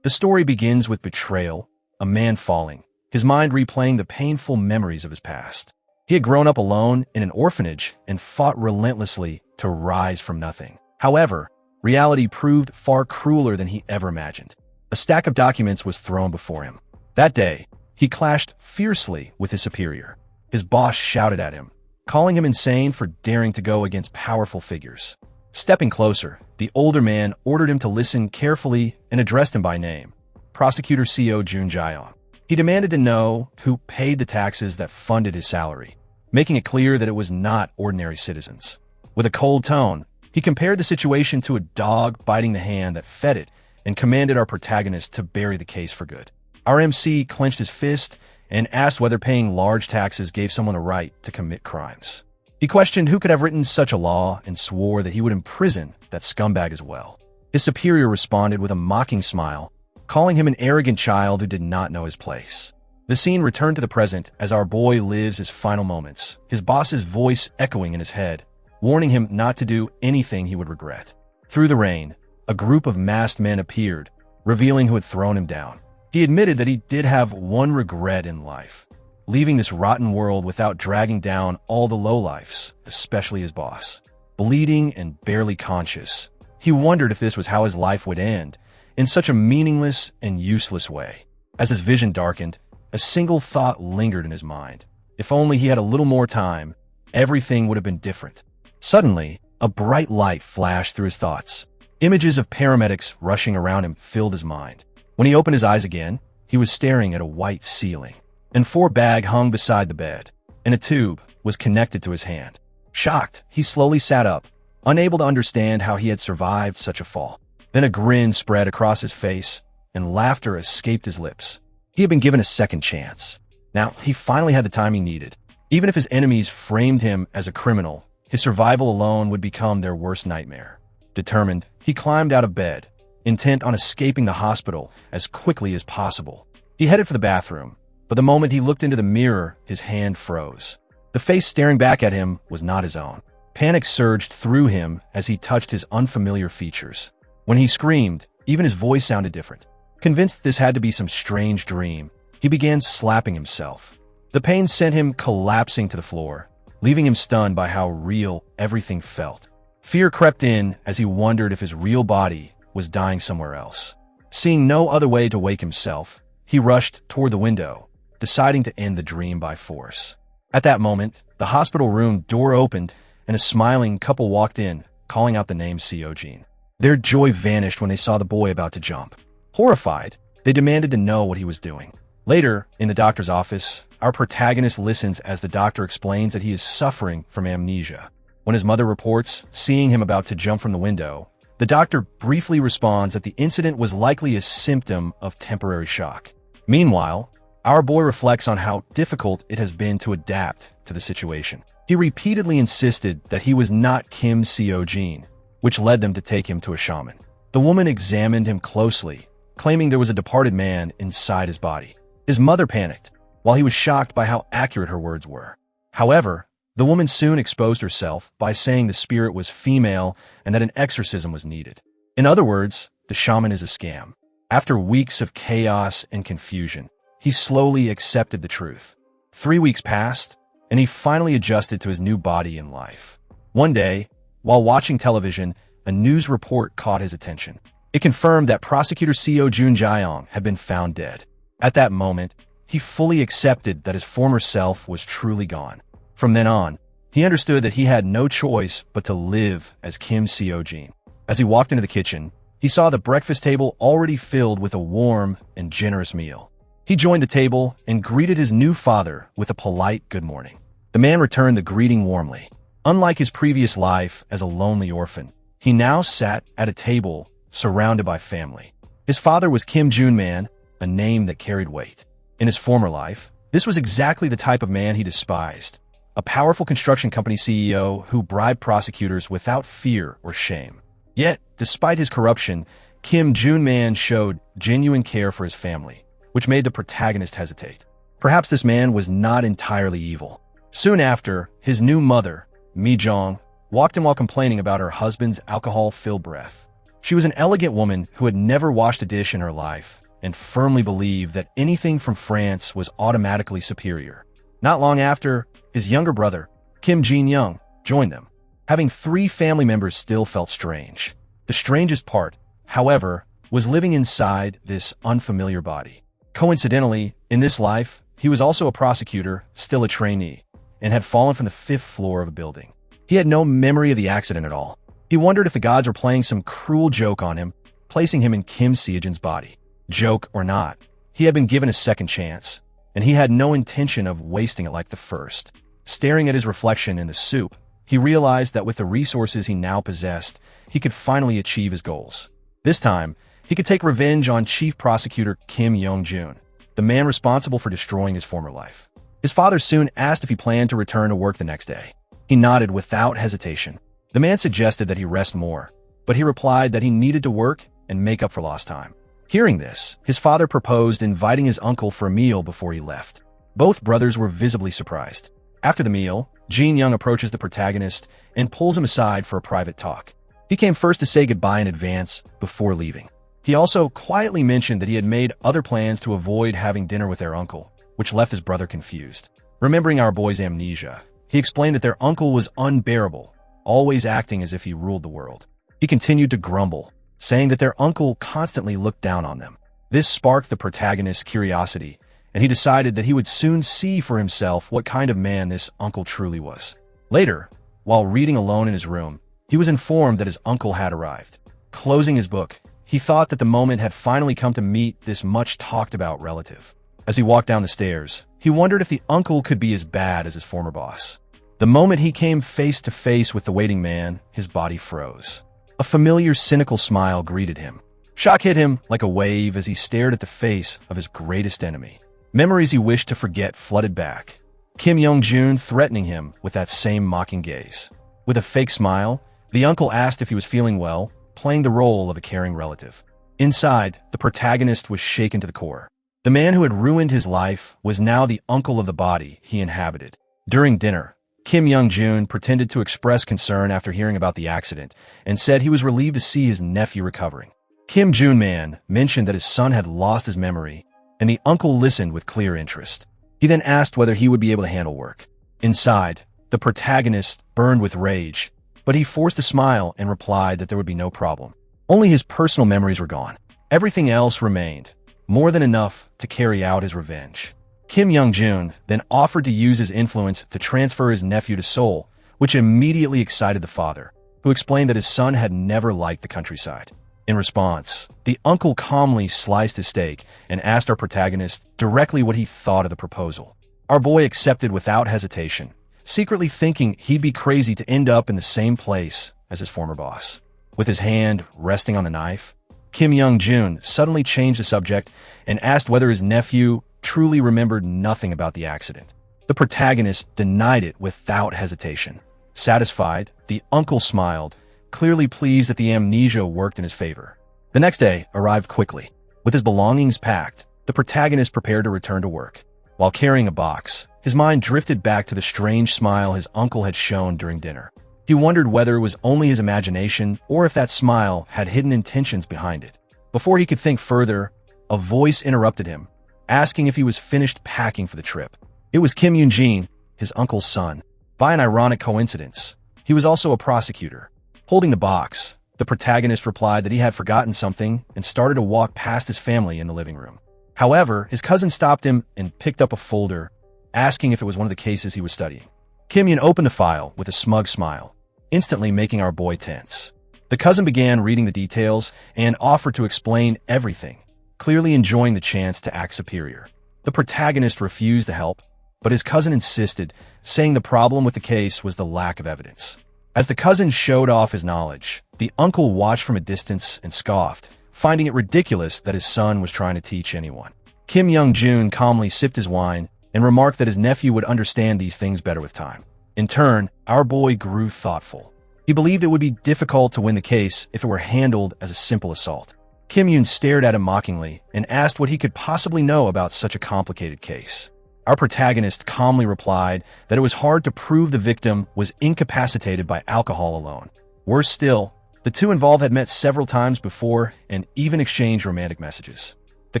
The story begins with betrayal, a man falling, his mind replaying the painful memories of his past. He had grown up alone in an orphanage and fought relentlessly to rise from nothing. However, reality proved far crueler than he ever imagined. A stack of documents was thrown before him. That day, he clashed fiercely with his superior. His boss shouted at him, calling him insane for daring to go against powerful figures. Stepping closer, the older man ordered him to listen carefully and addressed him by name, Prosecutor Co. Jun Jae-yong. He demanded to know who paid the taxes that funded his salary, making it clear that it was not ordinary citizens. With a cold tone, he compared the situation to a dog biting the hand that fed it and commanded our protagonist to bury the case for good. Our MC clenched his fist and asked whether paying large taxes gave someone a right to commit crimes. He questioned who could have written such a law and swore that he would imprison that scumbag as well. His superior responded with a mocking smile, calling him an arrogant child who did not know his place. The scene returned to the present as our boy lives his final moments, his boss's voice echoing in his head, warning him not to do anything he would regret. Through the rain, a group of masked men appeared, revealing who had thrown him down. He admitted that he did have one regret in life, leaving this rotten world without dragging down all the lowlifes, especially his boss. Bleeding and barely conscious, he wondered if this was how his life would end, in such a meaningless and useless way. As his vision darkened, a single thought lingered in his mind. If only he had a little more time, everything would have been different. Suddenly, a bright light flashed through his thoughts. Images of paramedics rushing around him filled his mind. When he opened his eyes again, he was staring at a white ceiling. An 4-bag hung beside the bed, and a tube was connected to his hand. Shocked, he slowly sat up, unable to understand how he had survived such a fall. Then a grin spread across his face, and laughter escaped his lips. He had been given a second chance. Now, he finally had the time he needed. Even if his enemies framed him as a criminal, his survival alone would become their worst nightmare. Determined, he climbed out of bed, intent on escaping the hospital as quickly as possible. He headed for the bathroom, but the moment he looked into the mirror, his hand froze. The face staring back at him was not his own. Panic surged through him as he touched his unfamiliar features. When he screamed, even his voice sounded different. Convinced this had to be some strange dream, he began slapping himself. The pain sent him collapsing to the floor, leaving him stunned by how real everything felt. Fear crept in as he wondered if his real body was dying somewhere else. Seeing no other way to wake himself, he rushed toward the window, deciding to end the dream by force. At that moment, the hospital room door opened and a smiling couple walked in, calling out the name Seojin. Their joy vanished when they saw the boy about to jump. Horrified, they demanded to know what he was doing. Later, in the doctor's office, our protagonist listens as the doctor explains that he is suffering from amnesia. When his mother reports seeing him about to jump from the window, the doctor briefly responds that the incident was likely a symptom of temporary shock. Meanwhile, our boy reflects on how difficult it has been to adapt to the situation. He repeatedly insisted that he was not Kim Seo-jin, which led them to take him to a shaman. The woman examined him closely, claiming there was a departed man inside his body. His mother panicked, while he was shocked by how accurate her words were. However, the woman soon exposed herself by saying the spirit was female and that an exorcism was needed. In other words, the shaman is a scam. After weeks of chaos and confusion, he slowly accepted the truth. 3 weeks passed, and he finally adjusted to his new body and life. One day, while watching television, a news report caught his attention. It confirmed that Prosecutor Co. Jun Jae-yong had been found dead. At that moment, he fully accepted that his former self was truly gone. From then on, he understood that he had no choice but to live as Kim Seo-jin. As he walked into the kitchen, he saw the breakfast table already filled with a warm and generous meal. He joined the table and greeted his new father with a polite good morning. The man returned the greeting warmly. Unlike his previous life as a lonely orphan, he now sat at a table surrounded by family. His father was Kim Jun-man, a name that carried weight. In his former life, this was exactly the type of man he despised. A powerful construction company CEO who bribed prosecutors without fear or shame. Yet, despite his corruption, Kim Jun-man showed genuine care for his family, which made the protagonist hesitate. Perhaps this man was not entirely evil. Soon after, his new mother, Mi-jong, walked in while complaining about her husband's alcohol-filled breath. She was an elegant woman who had never washed a dish in her life and firmly believed that anything from France was automatically superior. Not long after, his younger brother, Kim Jin-young, joined them. Having 3 family members still felt strange. The strangest part, however, was living inside this unfamiliar body. Coincidentally, in this life, he was also a prosecutor, still a trainee, and had fallen from the 5th floor of a building. He had no memory of the accident at all. He wondered if the gods were playing some cruel joke on him, placing him in Kim Seo-jin's body. Joke or not, he had been given a second chance, and he had no intention of wasting it like the first. Staring at his reflection in the soup, he realized that with the resources he now possessed, he could finally achieve his goals. This time, he could take revenge on Chief Prosecutor Kim Yong-jun, the man responsible for destroying his former life. His father soon asked if he planned to return to work the next day. He nodded without hesitation. The man suggested that he rest more, but he replied that he needed to work and make up for lost time. Hearing this, his father proposed inviting his uncle for a meal before he left. Both brothers were visibly surprised. After the meal, Jin-young approaches the protagonist and pulls him aside for a private talk. He came first to say goodbye in advance before leaving. He also quietly mentioned that he had made other plans to avoid having dinner with their uncle, which left his brother confused. Remembering our boy's amnesia, he explained that their uncle was unbearable, always acting as if he ruled the world. He continued to grumble, saying that their uncle constantly looked down on them. This sparked the protagonist's curiosity, and he decided that he would soon see for himself what kind of man this uncle truly was. Later, while reading alone in his room, he was informed that his uncle had arrived. Closing his book, he thought that the moment had finally come to meet this much-talked-about relative. As he walked down the stairs, he wondered if the uncle could be as bad as his former boss. The moment he came face to face with the waiting man, his body froze. A familiar, cynical smile greeted him. Shock hit him like a wave as he stared at the face of his greatest enemy. Memories he wished to forget flooded back. Kim Yong-jun threatening him with that same mocking gaze. With a fake smile, the uncle asked if he was feeling well, playing the role of a caring relative. Inside, the protagonist was shaken to the core. The man who had ruined his life was now the uncle of the body he inhabited. During dinner, Kim Yong-jun pretended to express concern after hearing about the accident and said he was relieved to see his nephew recovering. Kim Jun-man mentioned that his son had lost his memory, and the uncle listened with clear interest. He then asked whether he would be able to handle work. Inside, the protagonist burned with rage, but he forced a smile and replied that there would be no problem. Only his personal memories were gone. Everything else remained, more than enough to carry out his revenge. Kim Yong-jun then offered to use his influence to transfer his nephew to Seoul, which immediately excited the father, who explained that his son had never liked the countryside. In response, the uncle calmly sliced his steak and asked our protagonist directly what he thought of the proposal. Our boy accepted without hesitation, secretly thinking he'd be crazy to end up in the same place as his former boss. With his hand resting on the knife, Kim Yong-jun suddenly changed the subject and asked whether his nephew truly remembered nothing about the accident. The protagonist denied it without hesitation. Satisfied, the uncle smiled, clearly pleased that the amnesia worked in his favor. The next day arrived quickly. With his belongings packed, the protagonist prepared to return to work. While carrying a box, his mind drifted back to the strange smile his uncle had shown during dinner. He wondered whether it was only his imagination or if that smile had hidden intentions behind it. Before he could think further, a voice interrupted him, asking if he was finished packing for the trip. It was Kim Yoon-jin, his uncle's son. By an ironic coincidence, he was also a prosecutor. Holding the box, the protagonist replied that he had forgotten something and started to walk past his family in the living room. However, his cousin stopped him and picked up a folder, asking if it was one of the cases he was studying. Kim Yoon opened the file with a smug smile, instantly making our boy tense. The cousin began reading the details and offered to explain everything, clearly enjoying the chance to act superior. The protagonist refused to help, but his cousin insisted, saying the problem with the case was the lack of evidence. As the cousin showed off his knowledge, the uncle watched from a distance and scoffed, finding it ridiculous that his son was trying to teach anyone. Kim Yong-jun calmly sipped his wine and remarked that his nephew would understand these things better with time. In turn, our boy grew thoughtful. He believed it would be difficult to win the case if it were handled as a simple assault. Kim Yoon stared at him mockingly and asked what he could possibly know about such a complicated case. Our protagonist calmly replied that it was hard to prove the victim was incapacitated by alcohol alone. Worse still, The two involved had met several times before and even exchanged romantic messages. The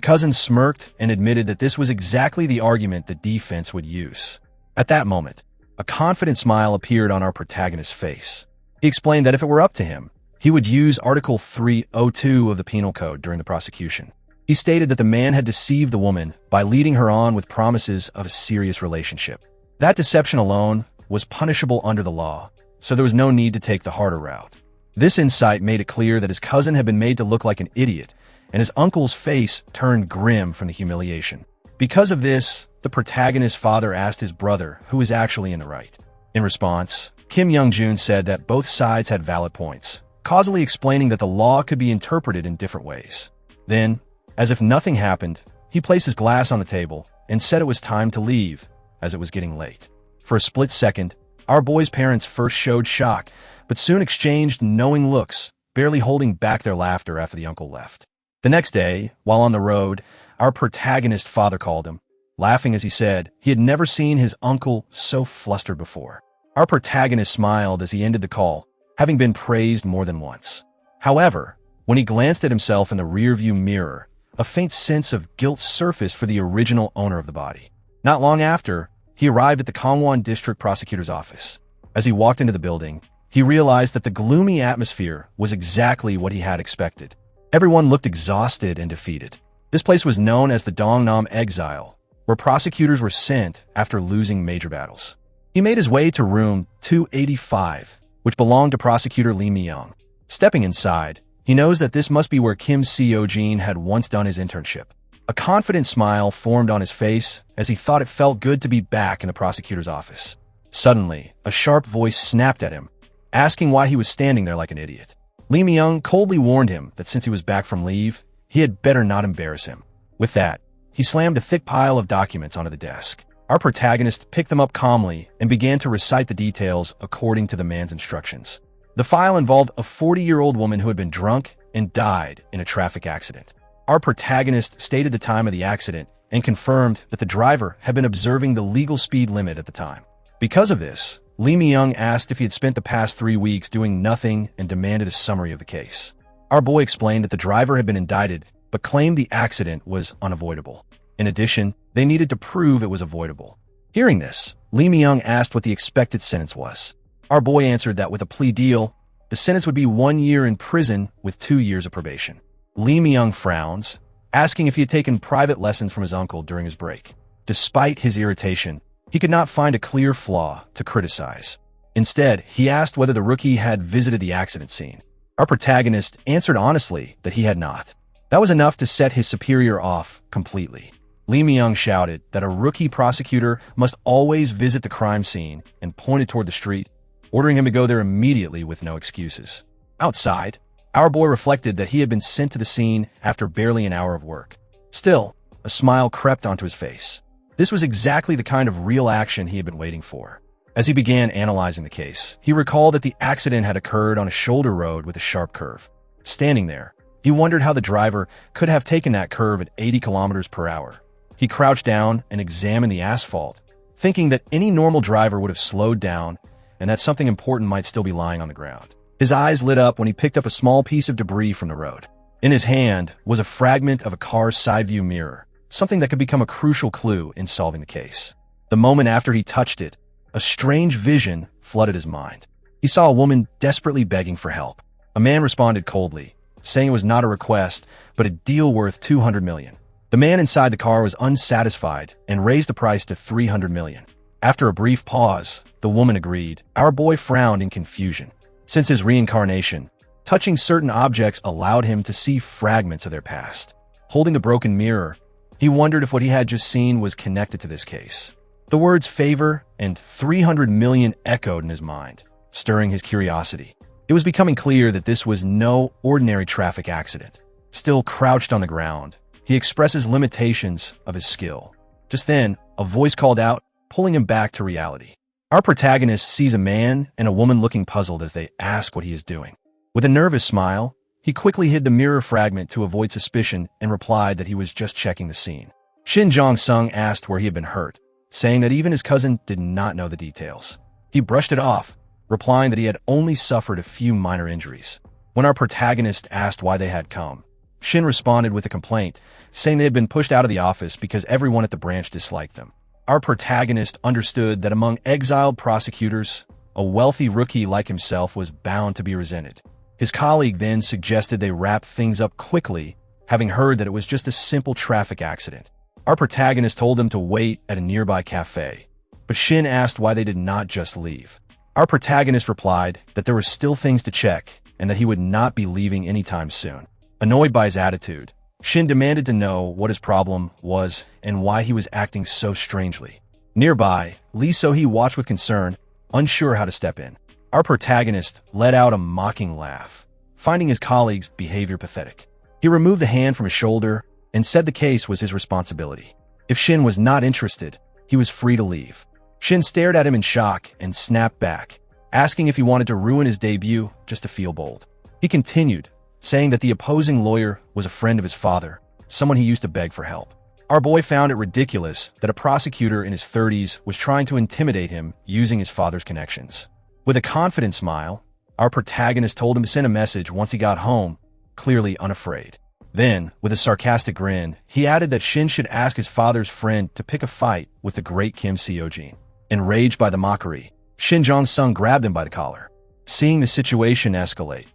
cousin smirked and admitted that this was exactly the argument the defense would use. At that moment, a confident smile appeared on our protagonist's face. He explained that if it were up to him, he would use Article 302 of the Penal Code during the prosecution. He stated that the man had deceived the woman by leading her on with promises of a serious relationship. That deception alone was punishable under the law, so there was no need to take the harder route. This insight made it clear that his cousin had been made to look like an idiot, and his uncle's face turned grim from the humiliation. Because of this, the protagonist's father asked his brother who was actually in the right. In response, Kim Young-joon said that both sides had valid points, causally explaining that the law could be interpreted in different ways. Then, as if nothing happened, he placed his glass on the table and said it was time to leave, as it was getting late. For a split second, our boy's parents first showed shock, but soon exchanged knowing looks, barely holding back their laughter after the uncle left. The next day, while on the road, our protagonist's father called him, laughing as he said he had never seen his uncle so flustered before. Our protagonist smiled as he ended the call, having been praised more than once. However, when he glanced at himself in the rearview mirror, a faint sense of guilt surfaced for the original owner of the body. Not long after, he arrived at the Gangwon District Prosecutor's office. As he walked into the building, he realized that the gloomy atmosphere was exactly what he had expected. Everyone looked exhausted and defeated. This place was known as the Dongnam Exile, where prosecutors were sent after losing major battles. He made his way to room 285, which belonged to Prosecutor Lee Mi-young. Stepping inside, he knows that this must be where Kim Seo-jin had once done his internship. A confident smile formed on his face as he thought it felt good to be back in the prosecutor's office. Suddenly, a sharp voice snapped at him, asking why he was standing there like an idiot. Lee Mi-young coldly warned him that since he was back from leave, he had better not embarrass him. With that, he slammed a thick pile of documents onto the desk. Our protagonist picked them up calmly and began to recite the details according to the man's instructions. The file involved a 40-year-old woman who had been drunk and died in a traffic accident. Our protagonist stated the time of the accident and confirmed that the driver had been observing the legal speed limit at the time. Because of this, Lee Mi-young asked if he had spent the past 3 weeks doing nothing and demanded a summary of the case. Our boy explained that the driver had been indicted but claimed the accident was unavoidable. In addition, they needed to prove it was avoidable. Hearing this, Lee Mi-young asked what the expected sentence was. Our boy answered that with a plea deal, the sentence would be 1 year in prison with 2 years of probation. Lee Mi-young frowns, asking if he had taken private lessons from his uncle during his break. Despite his irritation, he could not find a clear flaw to criticize. Instead, he asked whether the rookie had visited the accident scene. Our protagonist answered honestly that he had not. That was enough to set his superior off completely. Lee Mi-young shouted that a rookie prosecutor must always visit the crime scene and pointed toward the street, ordering him to go there immediately with no excuses. Outside, our boy reflected that he had been sent to the scene after barely an hour of work. Still, a smile crept onto his face. This was exactly the kind of real action he had been waiting for. As he began analyzing the case, he recalled that the accident had occurred on a shoulder road with a sharp curve. Standing there, he wondered how the driver could have taken that curve at 80 kilometers per hour. He crouched down and examined the asphalt, thinking that any normal driver would have slowed down and that something important might still be lying on the ground. His eyes lit up when he picked up a small piece of debris from the road. In his hand was a fragment of a car's side view mirror, something that could become a crucial clue in solving the case. The moment after he touched it, a strange vision flooded his mind. He saw a woman desperately begging for help. A man responded coldly, saying it was not a request, but a deal worth 200 million. The man inside the car was unsatisfied and raised the price to 300 million. After a brief pause, the woman agreed. Our boy frowned in confusion. Since his reincarnation, touching certain objects allowed him to see fragments of their past. Holding the broken mirror, he wondered if what he had just seen was connected to this case. The words favor and 300 million echoed in his mind, stirring his curiosity. It was becoming clear that this was no ordinary traffic accident. Still crouched on the ground, he expresses limitations of his skill. Just then, a voice called out, pulling him back to reality. Our protagonist sees a man and a woman looking puzzled as they ask what he is doing. With a nervous smile, he quickly hid the mirror fragment to avoid suspicion and replied that he was just checking the scene. Shin Jong-sung asked where he had been hurt, saying that even his cousin did not know the details. He brushed it off, replying that he had only suffered a few minor injuries. When our protagonist asked why they had come, Shin responded with a complaint, saying they had been pushed out of the office because everyone at the branch disliked them. Our protagonist understood that among exiled prosecutors, a wealthy rookie like himself was bound to be resented. His colleague then suggested they wrap things up quickly, having heard that it was just a simple traffic accident. Our protagonist told them to wait at a nearby cafe, but Shin asked why they did not just leave. Our protagonist replied that there were still things to check and that he would not be leaving anytime soon. Annoyed by his attitude, Shin demanded to know what his problem was and why he was acting so strangely. Nearby, Lee So-hee watched with concern, unsure how to step in. Our protagonist let out a mocking laugh, finding his colleague's behavior pathetic. He removed the hand from his shoulder and said the case was his responsibility. If Shin was not interested, he was free to leave. Shin stared at him in shock and snapped back, asking if he wanted to ruin his debut just to feel bold. He continued, saying that the opposing lawyer was a friend of his father, someone he used to beg for help. Our boy found it ridiculous that a prosecutor in his 30s was trying to intimidate him using his father's connections. With a confident smile, our protagonist told him to send a message once he got home, clearly unafraid. Then, with a sarcastic grin, he added that Shin should ask his father's friend to pick a fight with the great Kim Seo-jin. Enraged by the mockery, Shin Jong-sung grabbed him by the collar. Seeing the situation escalate,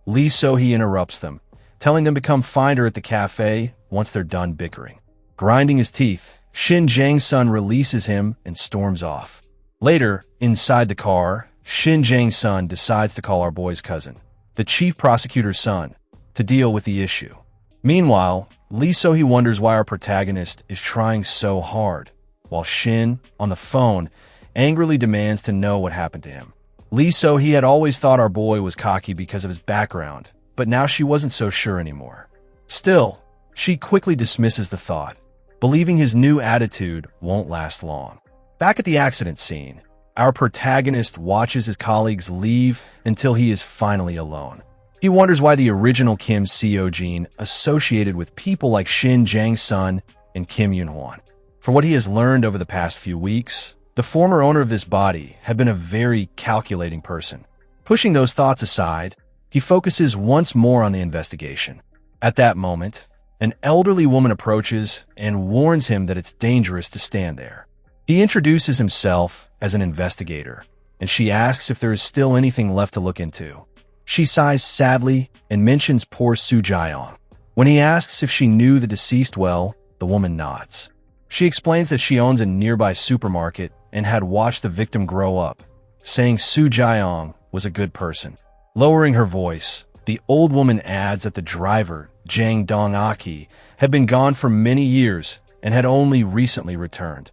Lee So-hee interrupts them, telling them to come find her at the cafe once they're done bickering. Grinding his teeth, Shin Jang-sun releases him and storms off. Later, inside the car, Shin Jang-sun decides to call our boy's cousin, the chief prosecutor's son, to deal with the issue. Meanwhile, Lee So-hee wonders why our protagonist is trying so hard, while Shin, on the phone, angrily demands to know what happened to him. Lee So-hee had always thought our boy was cocky because of his background, but now she wasn't so sure anymore. Still, she quickly dismisses the thought, believing his new attitude won't last long. Back at the accident scene, our protagonist watches his colleagues leave until he is finally alone. He wonders why the original Kim Seo-jin associated with people like Shin Jang-sun and Kim Yoon-hwan. For what he has learned over the past few weeks, the former owner of this body had been a very calculating person. Pushing those thoughts aside, he focuses once more on the investigation. At that moment, an elderly woman approaches and warns him that it's dangerous to stand there. He introduces himself as an investigator, and she asks if there is still anything left to look into. She sighs sadly and mentions poor Soo Jae-yong. When he asks if she knew the deceased well, the woman nods. She explains that she owns a nearby supermarket and had watched the victim grow up, saying Soo Jae-yong was a good person. Lowering her voice, the old woman adds that the driver, Jang Dong-aki, had been gone for many years and had only recently returned,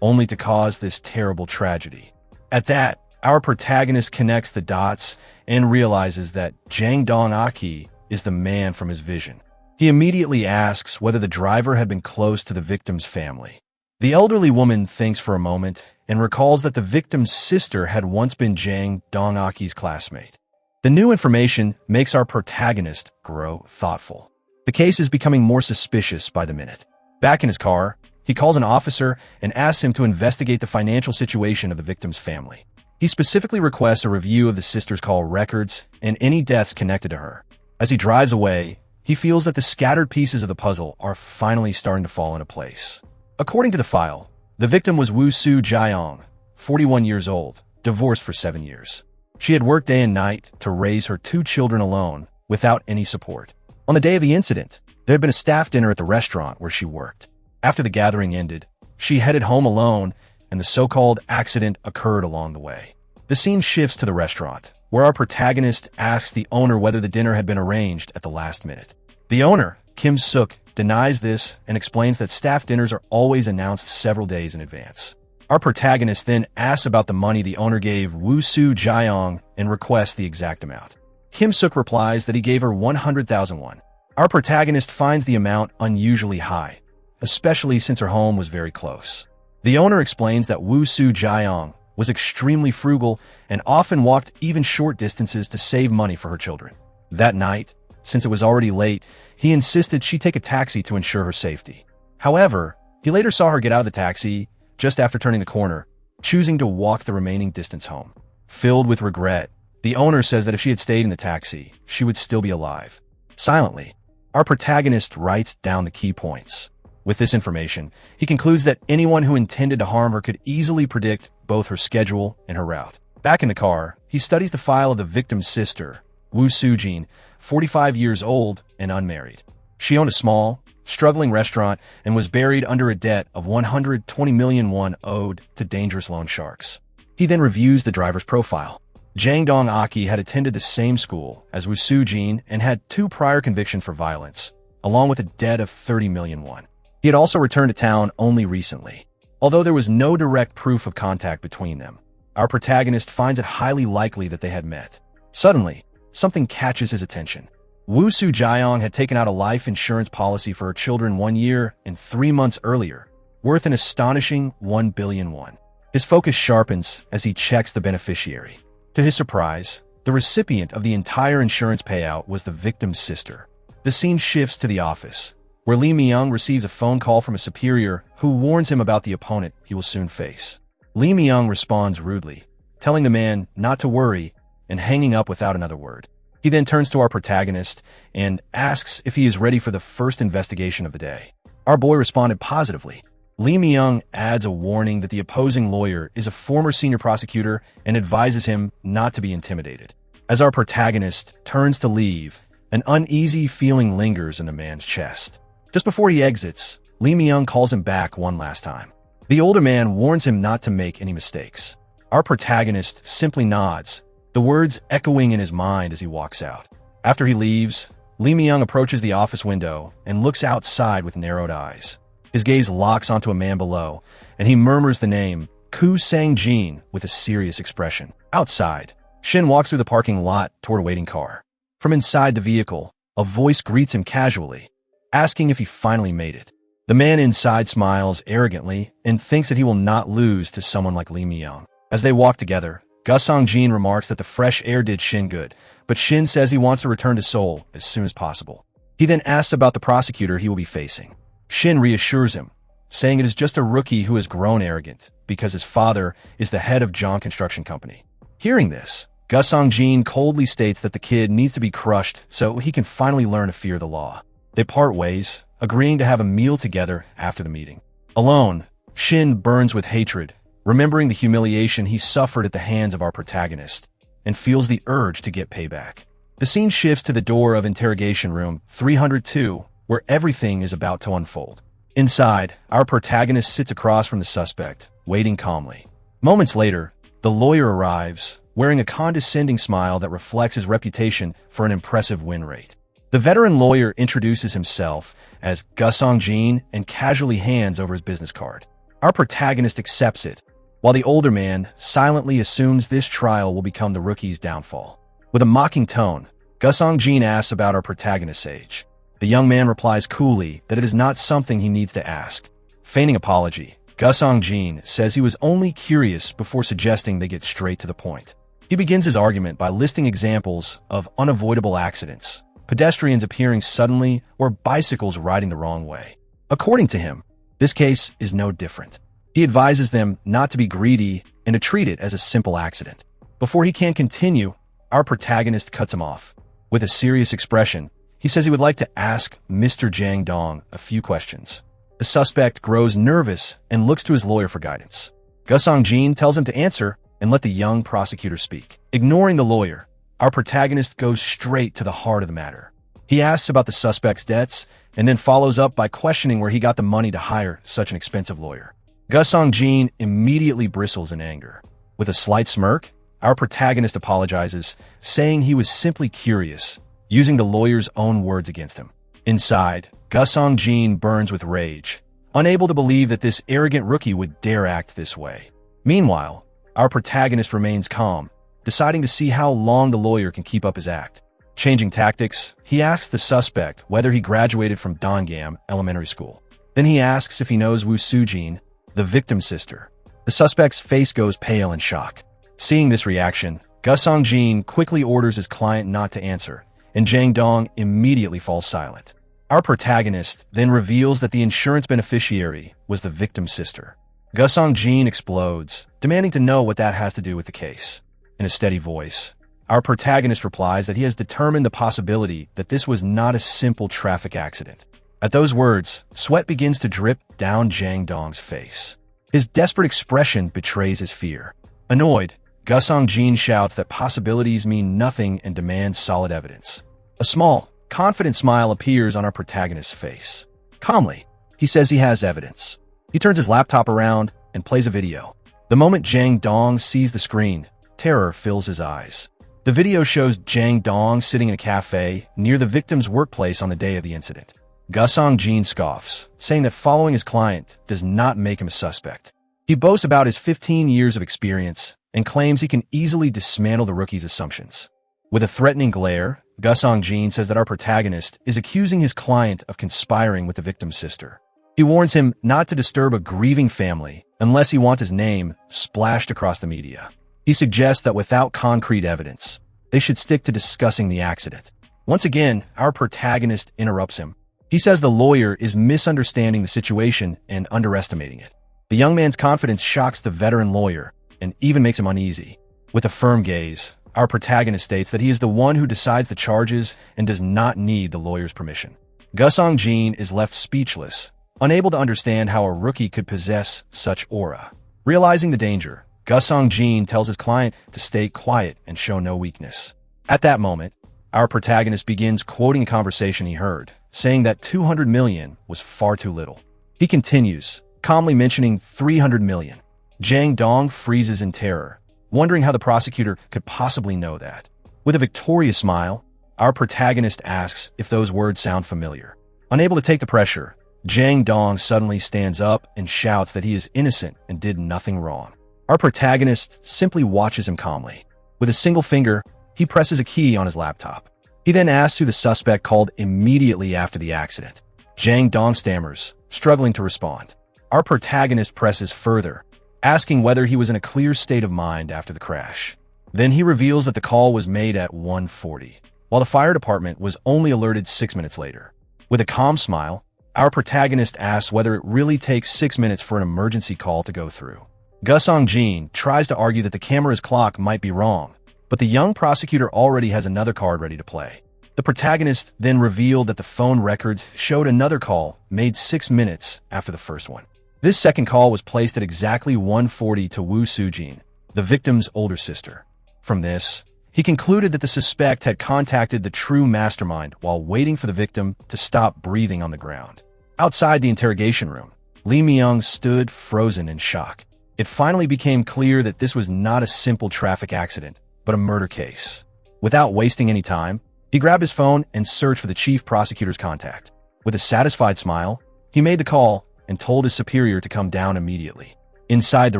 only to cause this terrible tragedy. At that, our protagonist connects the dots and realizes that Jang Dong-aki is the man from his vision. He immediately asks whether the driver had been close to the victim's family. The elderly woman thinks for a moment and recalls that the victim's sister had once been Jang Dong-aki's classmate. The new information makes our protagonist grow thoughtful. The case is becoming more suspicious by the minute. Back in his car, he calls an officer and asks him to investigate the financial situation of the victim's family. He specifically requests a review of the sister's call records and any deaths connected to her. As he drives away, he feels that the scattered pieces of the puzzle are finally starting to fall into place. According to the file, the victim was Woo Soo Jae-yong, 41 years old, divorced for 7 years. She had worked day and night to raise her 2 children alone, without any support. On the day of the incident, there had been a staff dinner at the restaurant where she worked. After the gathering ended, she headed home alone, and the so-called accident occurred along the way. The scene shifts to the restaurant, where our protagonist asks the owner whether the dinner had been arranged at the last minute. The owner, Kim Suk, denies this and explains that staff dinners are always announced several days in advance. Our protagonist then asks about the money the owner gave Woo Soo Jae-yong and requests the exact amount. Kim Suk replies that he gave her 100,000 won. Our protagonist finds the amount unusually high, especially since her home was very close. The owner explains that Woo Soo Jae-yong was extremely frugal and often walked even short distances to save money for her children. That night, since it was already late, he insisted she take a taxi to ensure her safety. However, he later saw her get out of the taxi just after turning the corner, choosing to walk the remaining distance home. Filled with regret, The owner says that if she had stayed in the taxi, she would still be alive. Silently, our protagonist writes down the key points. With this information, he concludes that anyone who intended to harm her could easily predict both her schedule and her route. Back in the car, he studies the file of the victim's sister, Woo Soo-jin, 45 years old and unmarried. She owned a small, struggling restaurant and was buried under a debt of 120 million won owed to dangerous loan sharks. He then reviews the driver's profile. Jang Dong-aki had attended the same school as Woo Soo-jin and had 2 prior convictions for violence, along with a debt of 30 million won. He had also returned to town only recently. Although there was no direct proof of contact between them, our protagonist finds it highly likely that they had met. Suddenly, something catches his attention. Woo Soo-jaeong had taken out a life insurance policy for her children 1 year and 3 months earlier, worth an astonishing 1 billion won. His focus sharpens as he checks the beneficiary. To his surprise, the recipient of the entire insurance payout was the victim's sister. The scene shifts to the office, where Lee Mi-young receives a phone call from a superior who warns him about the opponent he will soon face. Lee Mi-young responds rudely, telling the man not to worry and hanging up without another word. He then turns to our protagonist and asks if he is ready for the first investigation of the day. Our boy responded positively. Lee Mi-young adds a warning that the opposing lawyer is a former senior prosecutor and advises him not to be intimidated. As our protagonist turns to leave, an uneasy feeling lingers in the man's chest. Just before he exits, Lee Mi-young calls him back one last time. The older man warns him not to make any mistakes. Our protagonist simply nods, the words echoing in his mind as he walks out. After he leaves, Lee Mi-young approaches the office window and looks outside with narrowed eyes. His gaze locks onto a man below, and he murmurs the name, Koo Sang-jin, with a serious expression. Outside, Shin walks through the parking lot toward a waiting car. From inside the vehicle, a voice greets him casually, asking if he finally made it. The man inside smiles arrogantly and thinks that he will not lose to someone like Lee Mi-young. As they walk together, Gus Song-jin remarks that the fresh air did Shin good, but Shin says he wants to return to Seoul as soon as possible. He then asks about the prosecutor he will be facing. Shin reassures him, saying it is just a rookie who has grown arrogant because his father is the head of Jong Construction Company. Hearing this, Gus Song-jin coldly states that the kid needs to be crushed so he can finally learn to fear the law. They part ways, agreeing to have a meal together after the meeting. Alone, Shin burns with hatred, remembering the humiliation he suffered at the hands of our protagonist, and feels the urge to get payback. The scene shifts to the door of interrogation room 302, where everything is about to unfold. Inside, our protagonist sits across from the suspect, waiting calmly. Moments later, the lawyer arrives, wearing a condescending smile that reflects his reputation for an impressive win rate. The veteran lawyer introduces himself as Gus Song-jin and casually hands over his business card. Our protagonist accepts it, while the older man silently assumes this trial will become the rookie's downfall. With a mocking tone, Gus Song-jin asks about our protagonist's age. The young man replies coolly that it is not something he needs to ask. Feigning apology, Gus Song-jin says he was only curious before suggesting they get straight to the point. He begins his argument by listing examples of unavoidable accidents, pedestrians appearing suddenly, or bicycles riding the wrong way. According to him, this case is no different. He advises them not to be greedy and to treat it as a simple accident. Before he can continue, our protagonist cuts him off. With a serious expression, he says he would like to ask Mr. Jang Dong a few questions. The suspect grows nervous and looks to his lawyer for guidance. Gus Song-jin tells him to answer and let the young prosecutor speak. Ignoring the lawyer, our protagonist goes straight to the heart of the matter. He asks about the suspect's debts and then follows up by questioning where he got the money to hire such an expensive lawyer. Gus Song-jin immediately bristles in anger. With a slight smirk, our protagonist apologizes, saying he was simply curious, using the lawyer's own words against him. Inside, Gus Song-jin burns with rage, unable to believe that this arrogant rookie would dare act this way. Meanwhile, our protagonist remains calm, deciding to see how long the lawyer can keep up his act. Changing tactics, he asks the suspect whether he graduated from Dongam Elementary School. Then he asks if he knows Woo Soo-jin, the victim's sister. The suspect's face goes pale in shock. Seeing this reaction, Gus Song-jin quickly orders his client not to answer, and Jang Dong immediately falls silent. Our protagonist then reveals that the insurance beneficiary was the victim's sister. Gus Song-jin explodes, demanding to know what that has to do with the case. In a steady voice, Our protagonist replies that he has determined the possibility that this was not a simple traffic accident. At those words, sweat begins to drip down Jang Dong's face. His desperate expression betrays his fear. Annoyed, Gusong Jin shouts that possibilities mean nothing and demands solid evidence. A small, confident smile appears on our protagonist's face. Calmly, he says he has evidence. He turns his laptop around and plays a video. The moment Jang Dong sees the screen, terror fills his eyes. The video shows Jang Dong sitting in a cafe near the victim's workplace on the day of the incident. Gusong Jin scoffs, saying that following his client does not make him a suspect. He boasts about his 15 years of experience and claims he can easily dismantle the rookie's assumptions. With a threatening glare, Gusong Jin says that our protagonist is accusing his client of conspiring with the victim's sister. He warns him not to disturb a grieving family unless he wants his name splashed across the media. He suggests that without concrete evidence, they should stick to discussing the accident. Once again, our protagonist interrupts him. He says the lawyer is misunderstanding the situation and underestimating it. The young man's confidence shocks the veteran lawyer and even makes him uneasy. With a firm gaze, our protagonist states that he is the one who decides the charges and does not need the lawyer's permission. Gusong Jin is left speechless, unable to understand how a rookie could possess such aura. Realizing the danger, Gusong Jin tells his client to stay quiet and show no weakness. At that moment, our protagonist begins quoting a conversation he heard, saying that 200 million was far too little. He continues, calmly mentioning 300 million. Jang Dong freezes in terror, wondering how the prosecutor could possibly know that. With a victorious smile, our protagonist asks if those words sound familiar. Unable to take the pressure, Jang Dong suddenly stands up and shouts that he is innocent and did nothing wrong. Our protagonist simply watches him calmly. With a single finger, he presses a key on his laptop. He then asks who the suspect called immediately after the accident. Jang Dong stammers, struggling to respond. Our protagonist presses further, asking whether he was in a clear state of mind after the crash. Then he reveals that the call was made at 1:40, while the fire department was only alerted 6 minutes later. With a calm smile, our protagonist asks whether it really takes 6 minutes for an emergency call to go through. Gusong Jin tries to argue that the camera's clock might be wrong, but the young prosecutor already has another card ready to play. The protagonist then revealed that the phone records showed another call made 6 minutes after the first one. This second call was placed at exactly 1:40 to Woo Soo-jin, the victim's older sister. From this, he concluded that the suspect had contacted the true mastermind while waiting for the victim to stop breathing on the ground. Outside the interrogation room, Lee Myung stood frozen in shock. It finally became clear that this was not a simple traffic accident, but a murder case. Without wasting any time, he grabbed his phone and searched for the chief prosecutor's contact. With a satisfied smile, he made the call and told his superior to come down immediately. Inside the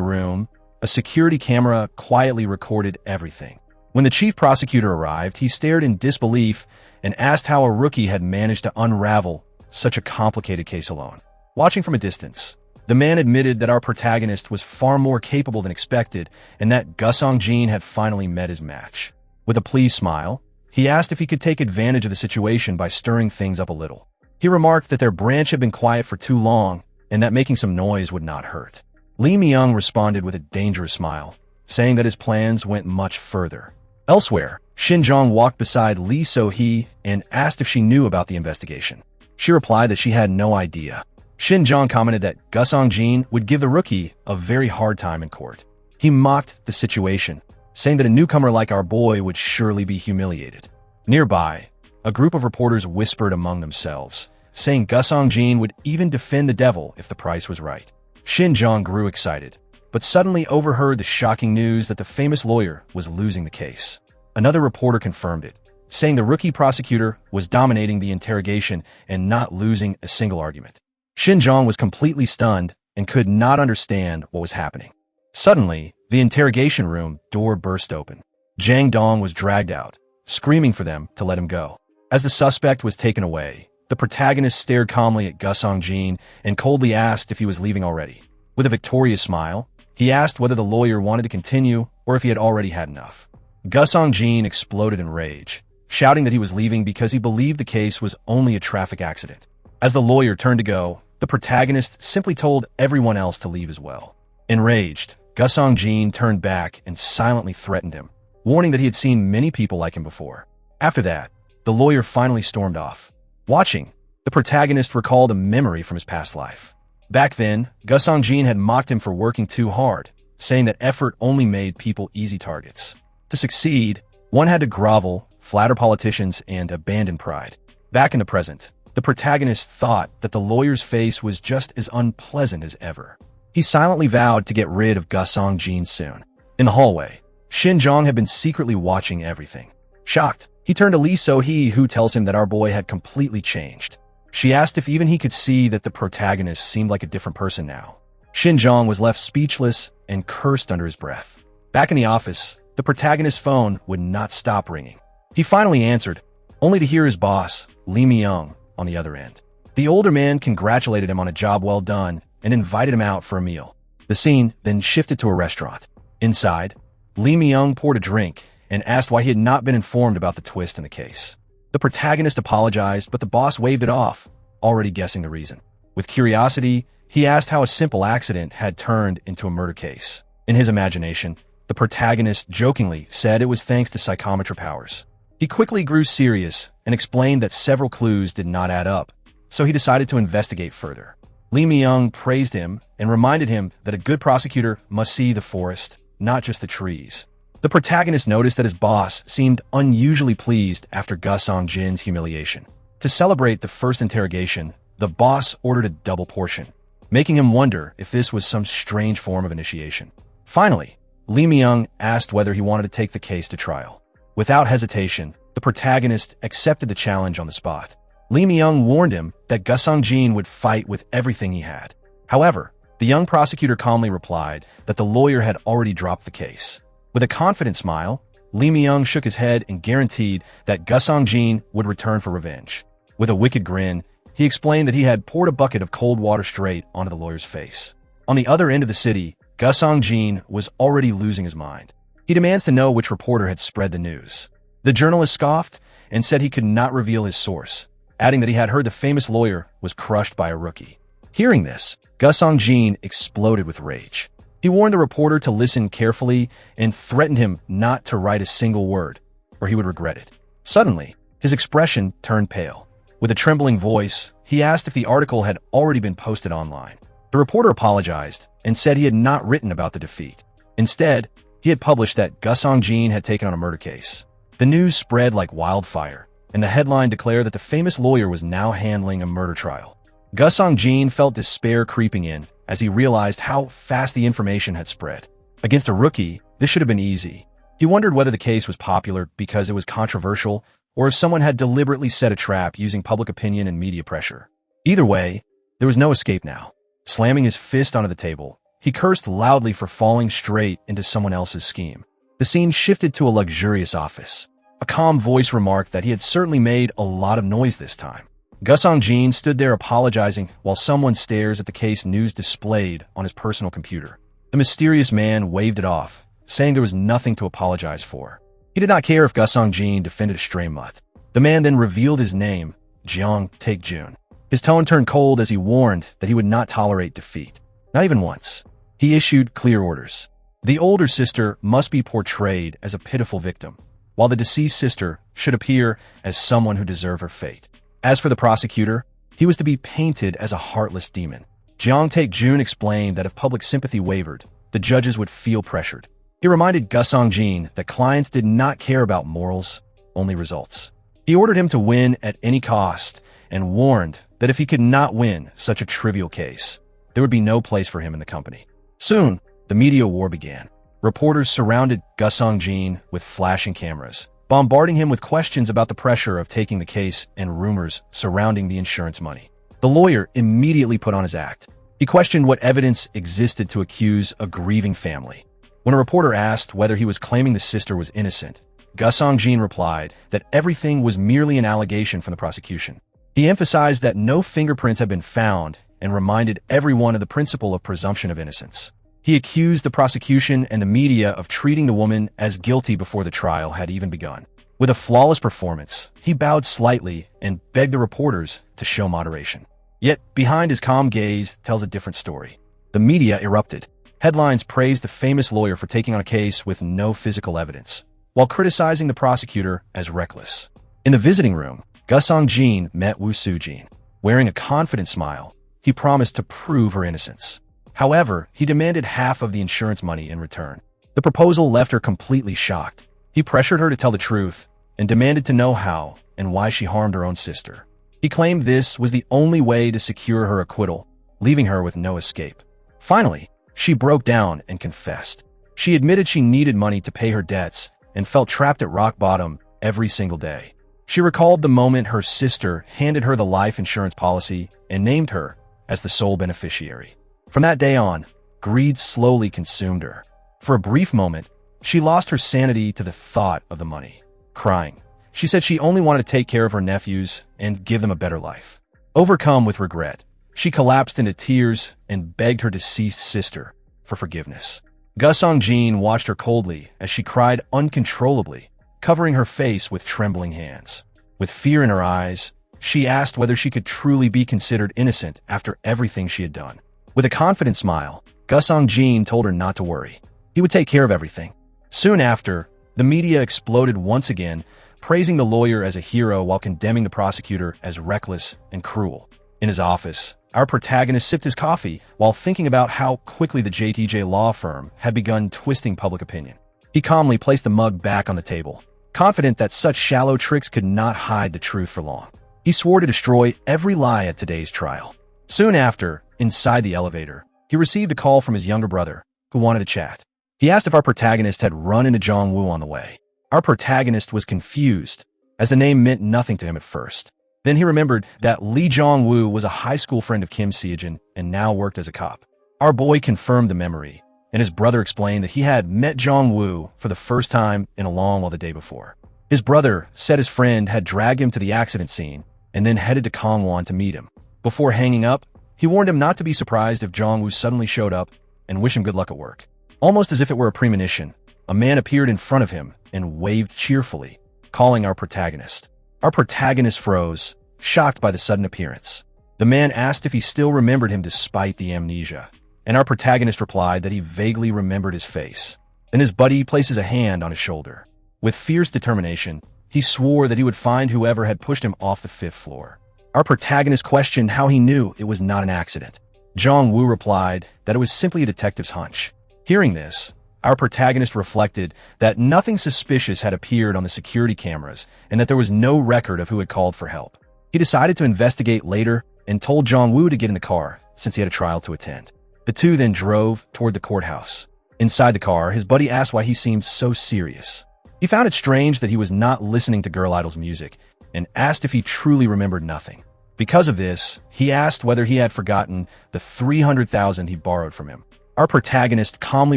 room, a security camera quietly recorded everything. When the chief prosecutor arrived, he stared in disbelief and asked how a rookie had managed to unravel such a complicated case alone. Watching from a distance, the man admitted that our protagonist was far more capable than expected and that Gusong Jin had finally met his match. With a pleased smile, he asked if he could take advantage of the situation by stirring things up a little. He remarked that their branch had been quiet for too long and that making some noise would not hurt. Lee Myung responded with a dangerous smile, saying that his plans went much further. Elsewhere, Shin Jong walked beside Lee So-hee and asked if she knew about the investigation. She replied that she had no idea. Shin Jong commented that Gusong Jin would give the rookie a very hard time in court. He mocked the situation, saying that a newcomer like our boy would surely be humiliated. Nearby, a group of reporters whispered among themselves, saying Gusong Jin would even defend the devil if the price was right. Shin Jong grew excited, but suddenly overheard the shocking news that the famous lawyer was losing the case. Another reporter confirmed it, saying the rookie prosecutor was dominating the interrogation and not losing a single argument. Shin Jong was completely stunned and could not understand what was happening. Suddenly, the interrogation room door burst open. Jang Dong was dragged out, screaming for them to let him go. As the suspect was taken away, the protagonist stared calmly at Gusong Jin and coldly asked if he was leaving already. With a victorious smile, he asked whether the lawyer wanted to continue or if he had already had enough. Gusong Jin exploded in rage, shouting that he was leaving because he believed the case was only a traffic accident. As the lawyer turned to go, the protagonist simply told everyone else to leave as well. Enraged, Gusong Jin turned back and silently threatened him. warning that he had seen many people like him before. After that, the lawyer finally stormed off. Watching, the protagonist recalled a memory from his past life. Back then, Gu Songjin had mocked him for working too hard, saying that effort only made people easy targets. To succeed, one had to grovel, flatter politicians, and abandon pride. Back in the present, the protagonist thought that the lawyer's face was just as unpleasant as ever. He silently vowed to get rid of Gu Songjin soon. In the hallway, Shin Zhong had been secretly watching everything. Shocked, he turned to Lee So-hee, who tells him that our boy had completely changed. She asked if even he could see that the protagonist seemed like a different person now. Shin Zhong was left speechless and cursed under his breath. Back in the office, the protagonist's phone would not stop ringing. He finally answered, only to hear his boss, Lee Myung, on the other end. The older man congratulated him on a job well done and invited him out for a meal. The scene then shifted to a restaurant. Inside, Lee Myung poured a drink and asked why he had not been informed about the twist in the case. The protagonist apologized, but the boss waved it off, already guessing the reason. With curiosity, he asked how a simple accident had turned into a murder case. In his imagination, the protagonist jokingly said it was thanks to psychometry powers. He quickly grew serious and explained that several clues did not add up, so he decided to investigate further. Lee Myung praised him and reminded him that a good prosecutor must see the forest, not just the trees. The protagonist noticed that his boss seemed unusually pleased after Gu Songjin's humiliation. To celebrate the first interrogation, the boss ordered a double portion, making him wonder if this was some strange form of initiation. Finally, Lee Myung asked whether he wanted to take the case to trial. Without hesitation, the protagonist accepted the challenge on the spot. Lee Myung warned him that Gu Songjin would fight with everything he had. However, the young prosecutor calmly replied that the lawyer had already dropped the case. With a confident smile, Lee Myung shook his head and guaranteed that Gu Songjin would return for revenge. With a wicked grin, he explained that he had poured a bucket of cold water straight onto the lawyer's face. On the other end of the city, Gu Songjin was already losing his mind. He demands to know which reporter had spread the news. The journalist scoffed and said he could not reveal his source, adding that he had heard the famous lawyer was crushed by a rookie. Hearing this, Gu Songjin exploded with rage. He warned the reporter to listen carefully and threatened him not to write a single word, or he would regret it. Suddenly, his expression turned pale. With a trembling voice, he asked if the article had already been posted online. The reporter apologized and said he had not written about the defeat. Instead, he had published that Gu Songjin had taken on a murder case. The news spread like wildfire, and the headline declared that the famous lawyer was now handling a murder trial. Gu Songjin felt despair creeping in as he realized how fast the information had spread. Against a rookie, this should have been easy. He wondered whether the case was popular because it was controversial or if someone had deliberately set a trap using public opinion and media pressure. Either way, there was no escape now. Slamming his fist onto the table, he cursed loudly for falling straight into someone else's scheme. The scene shifted to a luxurious office. A calm voice remarked that he had certainly made a lot of noise this time. Gu Songjin stood there apologizing while someone stares at the case news displayed on his personal computer. The mysterious man waved it off, saying there was nothing to apologize for. He did not care if Gu Songjin defended a stray mutt. The man then revealed his name, Jeong Taek-jun. His tone turned cold as he warned that he would not tolerate defeat. Not even once. He issued clear orders. The older sister must be portrayed as a pitiful victim, while the deceased sister should appear as someone who deserved her fate. As for the prosecutor, he was to be painted as a heartless demon. Jeong Taek-jun explained that if public sympathy wavered, the judges would feel pressured. He reminded Gu Songjin that clients did not care about morals, only results. He ordered him to win at any cost and warned that if he could not win such a trivial case, there would be no place for him in the company. Soon, the media war began. Reporters surrounded Gu Songjin with flashing cameras, bombarding him with questions about the pressure of taking the case and rumors surrounding the insurance money. The lawyer immediately put on his act. He questioned what evidence existed to accuse a grieving family. When a reporter asked whether he was claiming the sister was innocent, Gu Songjin replied that everything was merely an allegation from the prosecution. He emphasized that no fingerprints had been found and reminded everyone of the principle of presumption of innocence. He accused the prosecution and the media of treating the woman as guilty before the trial had even begun. With a flawless performance, he bowed slightly and begged the reporters to show moderation. Yet, behind his calm gaze tells a different story. The media erupted. Headlines praised the famous lawyer for taking on a case with no physical evidence. while criticizing the prosecutor as reckless. In the visiting room, Gusong-jin met Woo Soo-jin. Wearing a confident smile, he promised to prove her innocence. However, he demanded half of the insurance money in return. The proposal left her completely shocked. He pressured her to tell the truth and demanded to know how and why she harmed her own sister. He claimed this was the only way to secure her acquittal, leaving her with no escape. Finally, she broke down and confessed. She admitted she needed money to pay her debts and felt trapped at rock bottom every single day. She recalled the moment her sister handed her the life insurance policy and named her as the sole beneficiary. From that day on, greed slowly consumed her. For a brief moment, she lost her sanity to the thought of the money. Crying, she said she only wanted to take care of her nephews and give them a better life. Overcome with regret, she collapsed into tears and begged her deceased sister for forgiveness. Gusong-jin watched her coldly as she cried uncontrollably, covering her face with trembling hands. With fear in her eyes, she asked whether she could truly be considered innocent after everything she had done. With a confident smile, Gusong-jin told her not to worry. He would take care of everything. Soon after, the media exploded once again, praising the lawyer as a hero while condemning the prosecutor as reckless and cruel. In his office, our protagonist sipped his coffee while thinking about how quickly the JTJ law firm had begun twisting public opinion. He calmly placed the mug back on the table, confident that such shallow tricks could not hide the truth for long. He swore to destroy every lie at today's trial. Soon after, inside the elevator, he received a call from his younger brother, who wanted to chat. He asked if our protagonist had run into Jong-woo on the way. Our protagonist was confused, as the name meant nothing to him at first. Then he remembered that Lee Jong-woo was a high school friend of Kim Seo-jin and now worked as a cop. Our boy confirmed the memory, and his brother explained that he had met Jong-woo for the first time in a long while the day before. His brother said his friend had dragged him to the accident scene and then headed to Gangwon to meet him. Before hanging up, he warned him not to be surprised if Jong-woo suddenly showed up and wish him good luck at work. Almost as if it were a premonition, a man appeared in front of him and waved cheerfully, calling our protagonist. Our protagonist froze, shocked by the sudden appearance. The man asked if he still remembered him despite the amnesia, and our protagonist replied that he vaguely remembered his face. Then his buddy places a hand on his shoulder. With fierce determination, he swore that he would find whoever had pushed him off the 5th floor. Our protagonist questioned how he knew it was not an accident. Jong-woo replied that it was simply a detective's hunch. Hearing this, our protagonist reflected that nothing suspicious had appeared on the security cameras and that there was no record of who had called for help. He decided to investigate later and told Jong-woo to get in the car since he had a trial to attend. The two then drove toward the courthouse. Inside the car, his buddy asked why he seemed so serious. He found it strange that he was not listening to Girl Idol's music and asked if he truly remembered nothing. Because of this, he asked whether he had forgotten the $300,000 he borrowed from him. Our protagonist calmly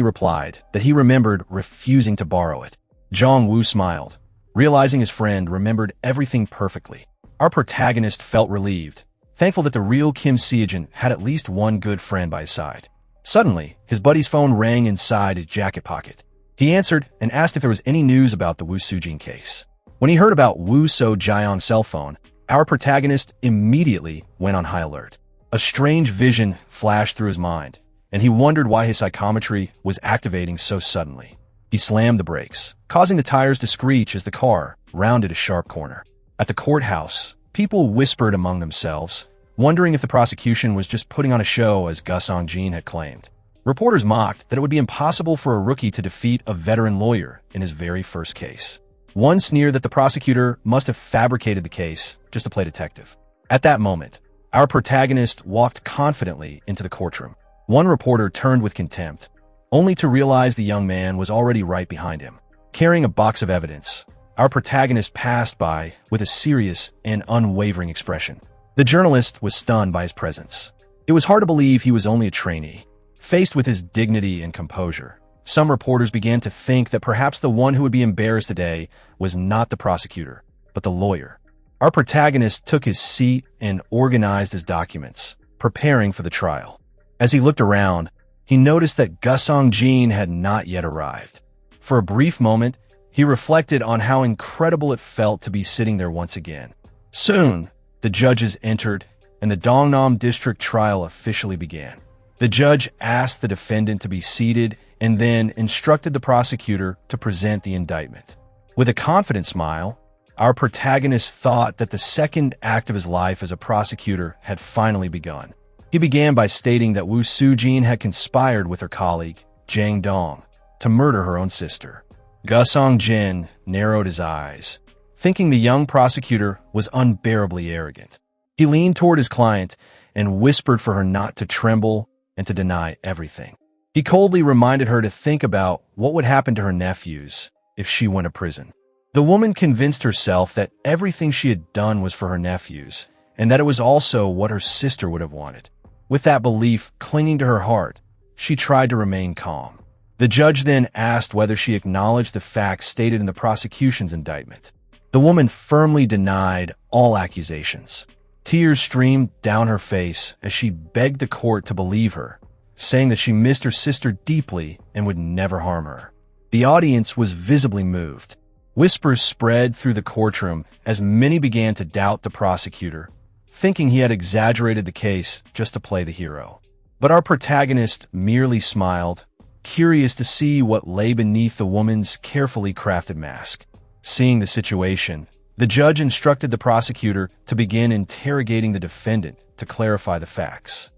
replied that he remembered refusing to borrow it. Jong-woo smiled, realizing his friend remembered everything perfectly. Our protagonist felt relieved, thankful that the real Kim Seo-jin had at least one good friend by his side. Suddenly, his buddy's phone rang inside his jacket pocket. He answered and asked if there was any news about the Woo Soo-jin case. When he heard about Woo So-jaeon's cell phone, our protagonist immediately went on high alert. A strange vision flashed through his mind, and he wondered why his psychometry was activating so suddenly. He slammed the brakes, causing the tires to screech as the car rounded a sharp corner. At the courthouse, people whispered among themselves, wondering if the prosecution was just putting on a show as Gusong-jin had claimed. Reporters mocked that it would be impossible for a rookie to defeat a veteran lawyer in his very first case. One sneered that the prosecutor must have fabricated the case just to play detective. At that moment, our protagonist walked confidently into the courtroom. One reporter turned with contempt, only to realize the young man was already right behind him. Carrying a box of evidence, our protagonist passed by with a serious and unwavering expression. The journalist was stunned by his presence. It was hard to believe he was only a trainee. Faced with his dignity and composure, some reporters began to think that perhaps the one who would be embarrassed today was not the prosecutor, but the lawyer. Our protagonist took his seat and organized his documents, preparing for the trial. As he looked around, he noticed that Gusong-jin had not yet arrived. For a brief moment, he reflected on how incredible it felt to be sitting there once again. Soon, the judges entered, and the Dongnam District trial officially began. The judge asked the defendant to be seated and then instructed the prosecutor to present the indictment. With a confident smile, our protagonist thought that the second act of his life as a prosecutor had finally begun. He began by stating that Wu Sujin had conspired with her colleague, Jang Dong, to murder her own sister. Gusong Jin narrowed his eyes, thinking the young prosecutor was unbearably arrogant. He leaned toward his client and whispered for her not to tremble and to deny everything. He coldly reminded her to think about what would happen to her nephews if she went to prison. The woman convinced herself that everything she had done was for her nephews, and that it was also what her sister would have wanted. With that belief clinging to her heart, she tried to remain calm. The judge then asked whether she acknowledged the facts stated in the prosecution's indictment. The woman firmly denied all accusations. Tears streamed down her face as she begged the court to believe her, saying that she missed her sister deeply and would never harm her. The audience was visibly moved. Whispers spread through the courtroom as many began to doubt the prosecutor, thinking he had exaggerated the case just to play the hero. But our protagonist merely smiled, curious to see what lay beneath the woman's carefully crafted mask. Seeing the situation, the judge instructed the prosecutor to begin interrogating the defendant to clarify the facts.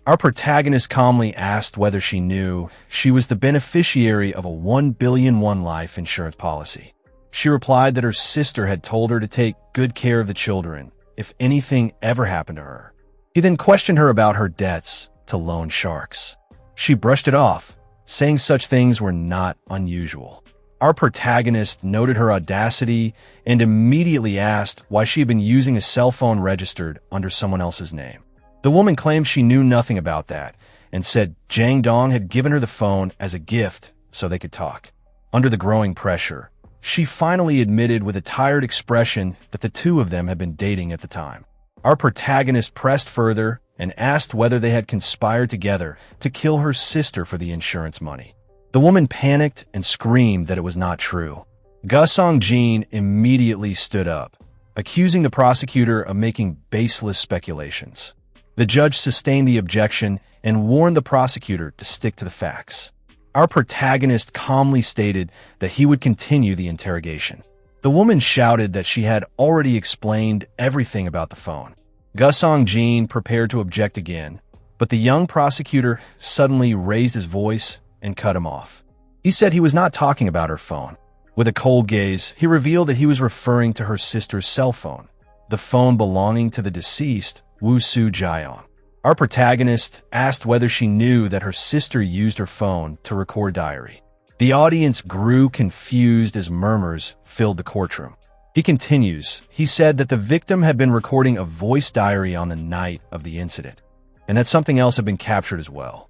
Our protagonist calmly asked whether she knew she was the beneficiary of a 1 billion won life insurance policy. She replied that her sister had told her to take good care of the children if anything ever happened to her. He then questioned her about her debts to loan sharks. She brushed it off, saying such things were not unusual. Our protagonist noted her audacity and immediately asked why she had been using a cell phone registered under someone else's name. The woman claimed she knew nothing about that and said Jang Dong had given her the phone as a gift so they could talk. Under the growing pressure, she finally admitted with a tired expression that the two of them had been dating at the time. Our protagonist pressed further and asked whether they had conspired together to kill her sister for the insurance money. The woman panicked and screamed that it was not true. Gusong Jin immediately stood up, accusing the prosecutor of making baseless speculations. The judge sustained the objection and warned the prosecutor to stick to the facts. Our protagonist calmly stated that he would continue the interrogation. The woman shouted that she had already explained everything about the phone. Gusong Jin prepared to object again, but the young prosecutor suddenly raised his voice and cut him off. He said he was not talking about her phone. With a cold gaze, he revealed that he was referring to her sister's cell phone, the phone belonging to the deceased Wu Su Jiang. Our protagonist asked whether she knew that her sister used her phone to record diary. The audience grew confused as murmurs filled the courtroom. He continues, he said that the victim had been recording a voice diary on the night of the incident, and that something else had been captured as well.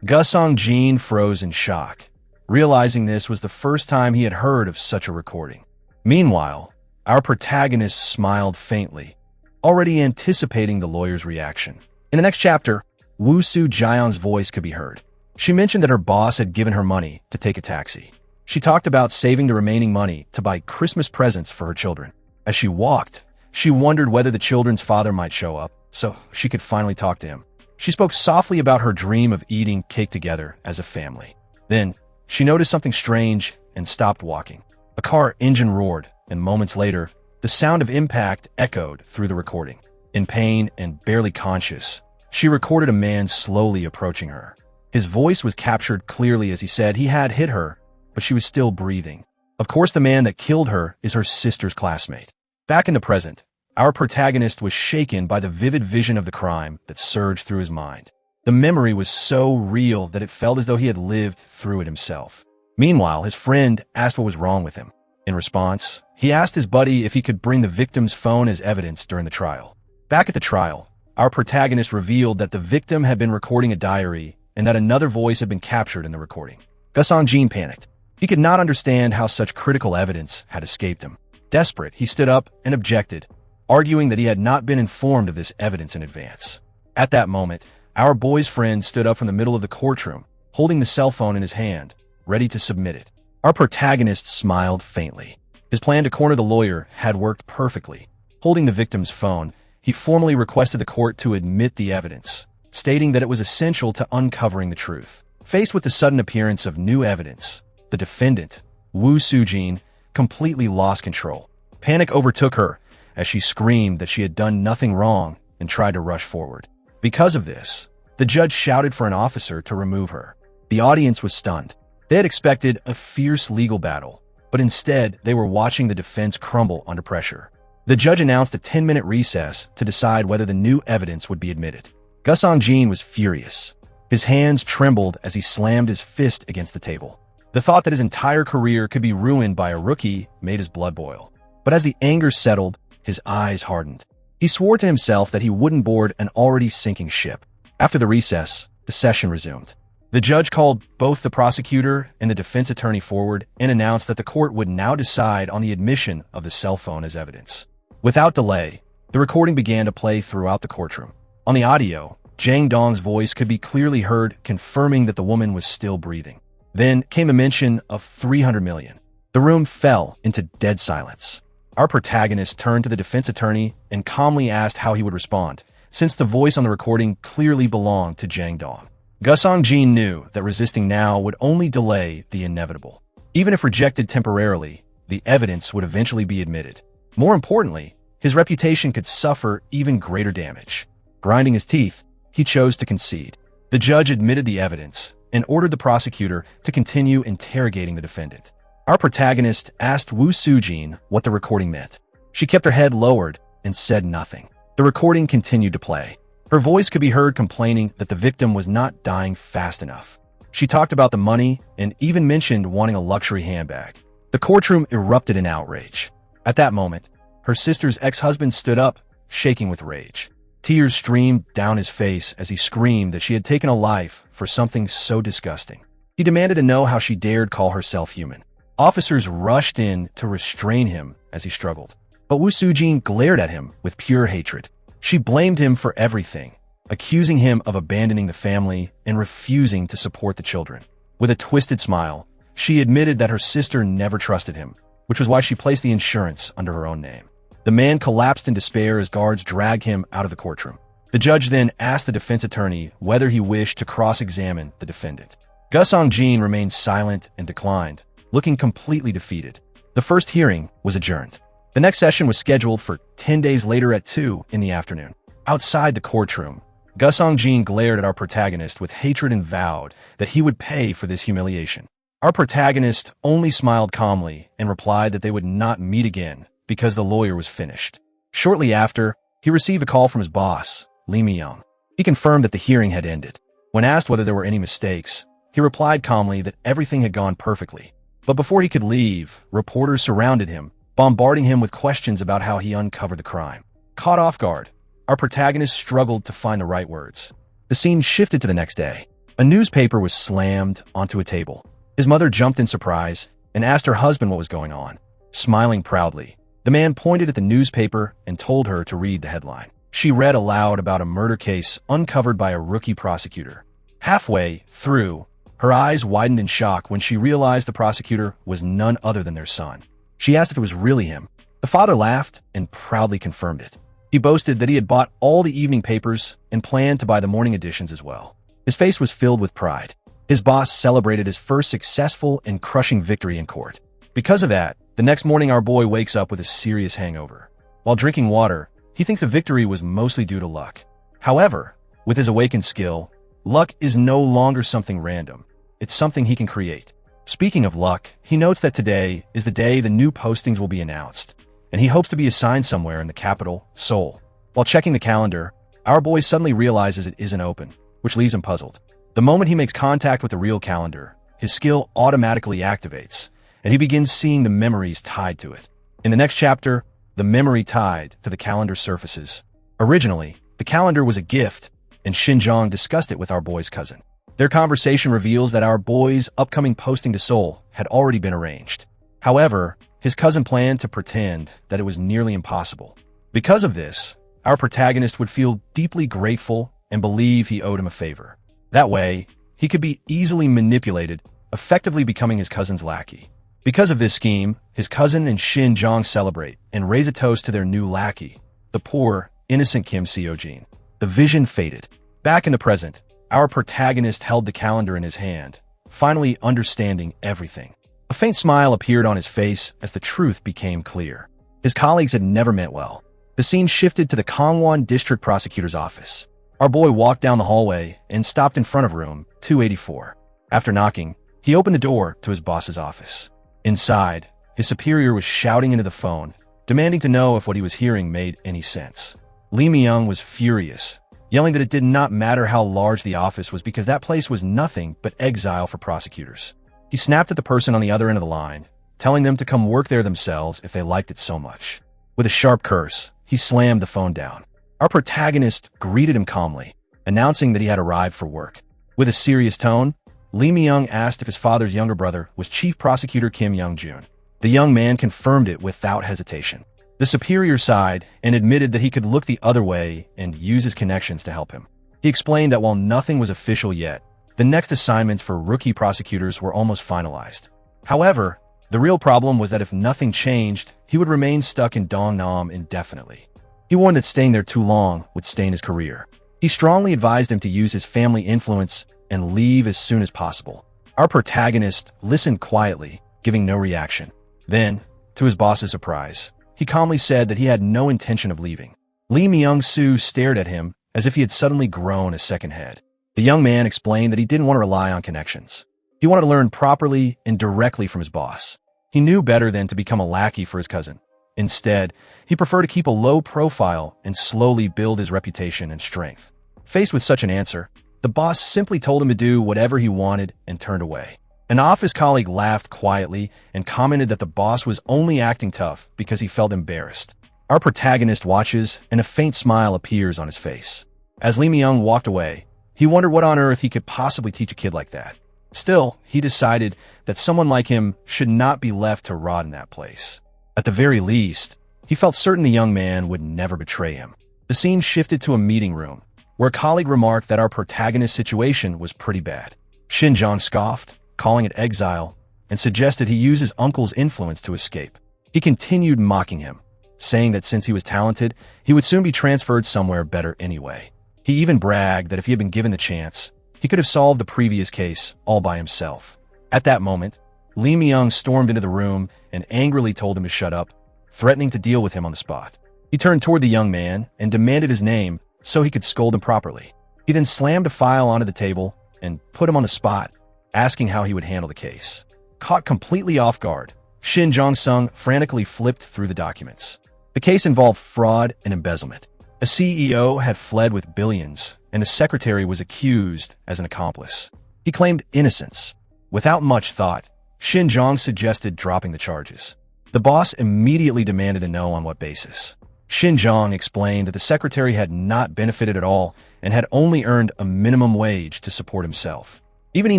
Gusong Jin froze in shock, realizing this was the first time he had heard of such a recording. Meanwhile, our protagonist smiled faintly, already anticipating the lawyer's reaction. In the next chapter, Wu Su Jiang's voice could be heard. She mentioned that her boss had given her money to take a taxi. She talked about saving the remaining money to buy Christmas presents for her children. As she walked, she wondered whether the children's father might show up, so she could finally talk to him. She spoke softly about her dream of eating cake together as a family. Then, she noticed something strange and stopped walking. A car engine roared, and moments later, the sound of impact echoed through the recording. In pain and barely conscious, she recorded a man slowly approaching her. His voice was captured clearly as he said he had hit her, but she was still breathing. Of course, the man that killed her is her sister's classmate. Back in the present, our protagonist was shaken by the vivid vision of the crime that surged through his mind. The memory was so real that it felt as though he had lived through it himself. Meanwhile, his friend asked what was wrong with him. In response, he asked his buddy if he could bring the victim's phone as evidence during the trial. Back at the trial, our protagonist revealed that the victim had been recording a diary and that another voice had been captured in the recording. Gusong Jin panicked. He could not understand how such critical evidence had escaped him. Desperate, he stood up and objected, arguing that he had not been informed of this evidence in advance. At that moment, our boy's friend stood up from the middle of the courtroom, holding the cell phone in his hand, ready to submit it. Our protagonist smiled faintly. His plan to corner the lawyer had worked perfectly. Holding the victim's phone, he formally requested the court to admit the evidence, stating that it was essential to uncovering the truth. Faced with the sudden appearance of new evidence, the defendant, Wu Sujin, completely lost control. Panic overtook her as she screamed that she had done nothing wrong and tried to rush forward. Because of this, the judge shouted for an officer to remove her. The audience was stunned. They had expected a fierce legal battle, but instead they were watching the defense crumble under pressure. The judge announced a 10-minute recess to decide whether the new evidence would be admitted. Gu Songjin was furious. His hands trembled as he slammed his fist against the table. The thought that his entire career could be ruined by a rookie made his blood boil. But as the anger settled, his eyes hardened. He swore to himself that he wouldn't board an already sinking ship. After the recess, the session resumed. The judge called both the prosecutor and the defense attorney forward and announced that the court would now decide on the admission of the cell phone as evidence. Without delay, the recording began to play throughout the courtroom. On the audio, Jang Dong's voice could be clearly heard, confirming that the woman was still breathing. Then came a mention of 300 million. The room fell into dead silence. Our protagonist turned to the defense attorney and calmly asked how he would respond, since the voice on the recording clearly belonged to Jang Dong. Gu Songjin knew that resisting now would only delay the inevitable. Even if rejected temporarily, the evidence would eventually be admitted. More importantly, his reputation could suffer even greater damage. Grinding his teeth, he chose to concede. The judge admitted the evidence and ordered the prosecutor to continue interrogating the defendant. Our protagonist asked Woo Soo-jin what the recording meant. She kept her head lowered and said nothing. The recording continued to play. Her voice could be heard complaining that the victim was not dying fast enough. She talked about the money and even mentioned wanting a luxury handbag. The courtroom erupted in outrage. At that moment, her sister's ex-husband stood up, shaking with rage. Tears streamed down his face as he screamed that she had taken a life for something so disgusting. He demanded to know how she dared call herself human. Officers rushed in to restrain him as he struggled. But Woo Soo-jin glared at him with pure hatred. She blamed him for everything, accusing him of abandoning the family and refusing to support the children. With a twisted smile, she admitted that her sister never trusted him, which was why she placed the insurance under her own name. The man collapsed in despair as guards dragged him out of the courtroom. The judge then asked the defense attorney whether he wished to cross-examine the defendant. Gu Songjin remained silent and declined, looking completely defeated. The first hearing was adjourned. The next session was scheduled for 10 days later at 2 in the afternoon. Outside the courtroom, Gu Songjin glared at our protagonist with hatred and vowed that he would pay for this humiliation. Our protagonist only smiled calmly and replied that they would not meet again because the lawyer was finished. Shortly after, he received a call from his boss, Lee Mi-young. He confirmed that the hearing had ended. When asked whether there were any mistakes, he replied calmly that everything had gone perfectly. But before he could leave, reporters surrounded him, bombarding him with questions about how he uncovered the crime. Caught off guard, our protagonist struggled to find the right words. The scene shifted to the next day. A newspaper was slammed onto a table. His mother jumped in surprise and asked her husband what was going on. Smiling proudly, the man pointed at the newspaper and told her to read the headline. She read aloud about a murder case uncovered by a rookie prosecutor. Halfway through, her eyes widened in shock when she realized the prosecutor was none other than their son. She asked if it was really him. The father laughed and proudly confirmed it. He boasted that he had bought all the evening papers and planned to buy the morning editions as well. His face was filled with pride. His boss celebrated his first successful and crushing victory in court. Because of that, the next morning our boy wakes up with a serious hangover. While drinking water, he thinks the victory was mostly due to luck. However, with his awakened skill, luck is no longer something random. It's something he can create. Speaking of luck, he notes that today is the day the new postings will be announced, and he hopes to be assigned somewhere in the capital, Seoul. While checking the calendar, our boy suddenly realizes it isn't open, which leaves him puzzled. The moment he makes contact with the real calendar, his skill automatically activates, and he begins seeing the memories tied to it. In the next chapter, the memory tied to the calendar surfaces. Originally, the calendar was a gift, and Xinjiang discussed it with our boy's cousin. Their conversation reveals that our boy's upcoming posting to Seoul had already been arranged. However, his cousin planned to pretend that it was nearly impossible. Because of this, our protagonist would feel deeply grateful and believe he owed him a favor. That way, he could be easily manipulated, effectively becoming his cousin's lackey. Because of this scheme, his cousin and Xinjiang celebrate and raise a toast to their new lackey, the poor, innocent Kim Seo-jin. The vision faded. Back in the present, our protagonist held the calendar in his hand, finally understanding everything. A faint smile appeared on his face as the truth became clear. His colleagues had never meant well. The scene shifted to the Gangwon District Prosecutor's office. Our boy walked down the hallway and stopped in front of room 284. After knocking, he opened the door to his boss's office. Inside, his superior was shouting into the phone, demanding to know if what he was hearing made any sense. Lee Myung was furious, yelling that it did not matter how large the office was because that place was nothing but exile for prosecutors. He snapped at the person on the other end of the line, telling them to come work there themselves if they liked it so much. With a sharp curse, he slammed the phone down. Our protagonist greeted him calmly, announcing that he had arrived for work. With a serious tone, Lee Myung asked if his father's younger brother was Chief Prosecutor Kim Young-jun. The young man confirmed it without hesitation. The superior sighed and admitted that he could look the other way and use his connections to help him. He explained that while nothing was official yet, the next assignments for rookie prosecutors were almost finalized. However, the real problem was that if nothing changed, he would remain stuck in Dongnam indefinitely. He warned that staying there too long would stain his career. He strongly advised him to use his family influence and leave as soon as possible. Our protagonist listened quietly, giving no reaction. Then, to his boss's surprise, he calmly said that he had no intention of leaving. Lee Myung-soo stared at him as if he had suddenly grown a second head. The young man explained that he didn't want to rely on connections. He wanted to learn properly and directly from his boss. He knew better than to become a lackey for his cousin. Instead, he preferred to keep a low profile and slowly build his reputation and strength. Faced with such an answer, the boss simply told him to do whatever he wanted and turned away. An office colleague laughed quietly and commented that the boss was only acting tough because he felt embarrassed. Our protagonist watches, and a faint smile appears on his face. As Lee Myung walked away, he wondered what on earth he could possibly teach a kid like that. Still, he decided that someone like him should not be left to rot in that place. At the very least, he felt certain the young man would never betray him. The scene shifted to a meeting room, where a colleague remarked that our protagonist's situation was pretty bad. Shin Jong scoffed, calling it exile, and suggested he use his uncle's influence to escape. He continued mocking him, saying that since he was talented, he would soon be transferred somewhere better anyway. He even bragged that if he had been given the chance, he could have solved the previous case all by himself. At that moment, Lee Myung stormed into the room and angrily told him to shut up, threatening to deal with him on the spot. He turned toward the young man and demanded his name so he could scold him properly. He then slammed a file onto the table and put him on the spot, asking how he would handle the case. Caught completely off guard, Shin Jong-sung frantically flipped through the documents. The case involved fraud and embezzlement. A CEO had fled with billions, and the secretary was accused as an accomplice. He claimed innocence. Without much thought, Shin Jong suggested dropping the charges. The boss immediately demanded to know on what basis. Shin Jong explained that the secretary had not benefited at all and had only earned a minimum wage to support himself. Even he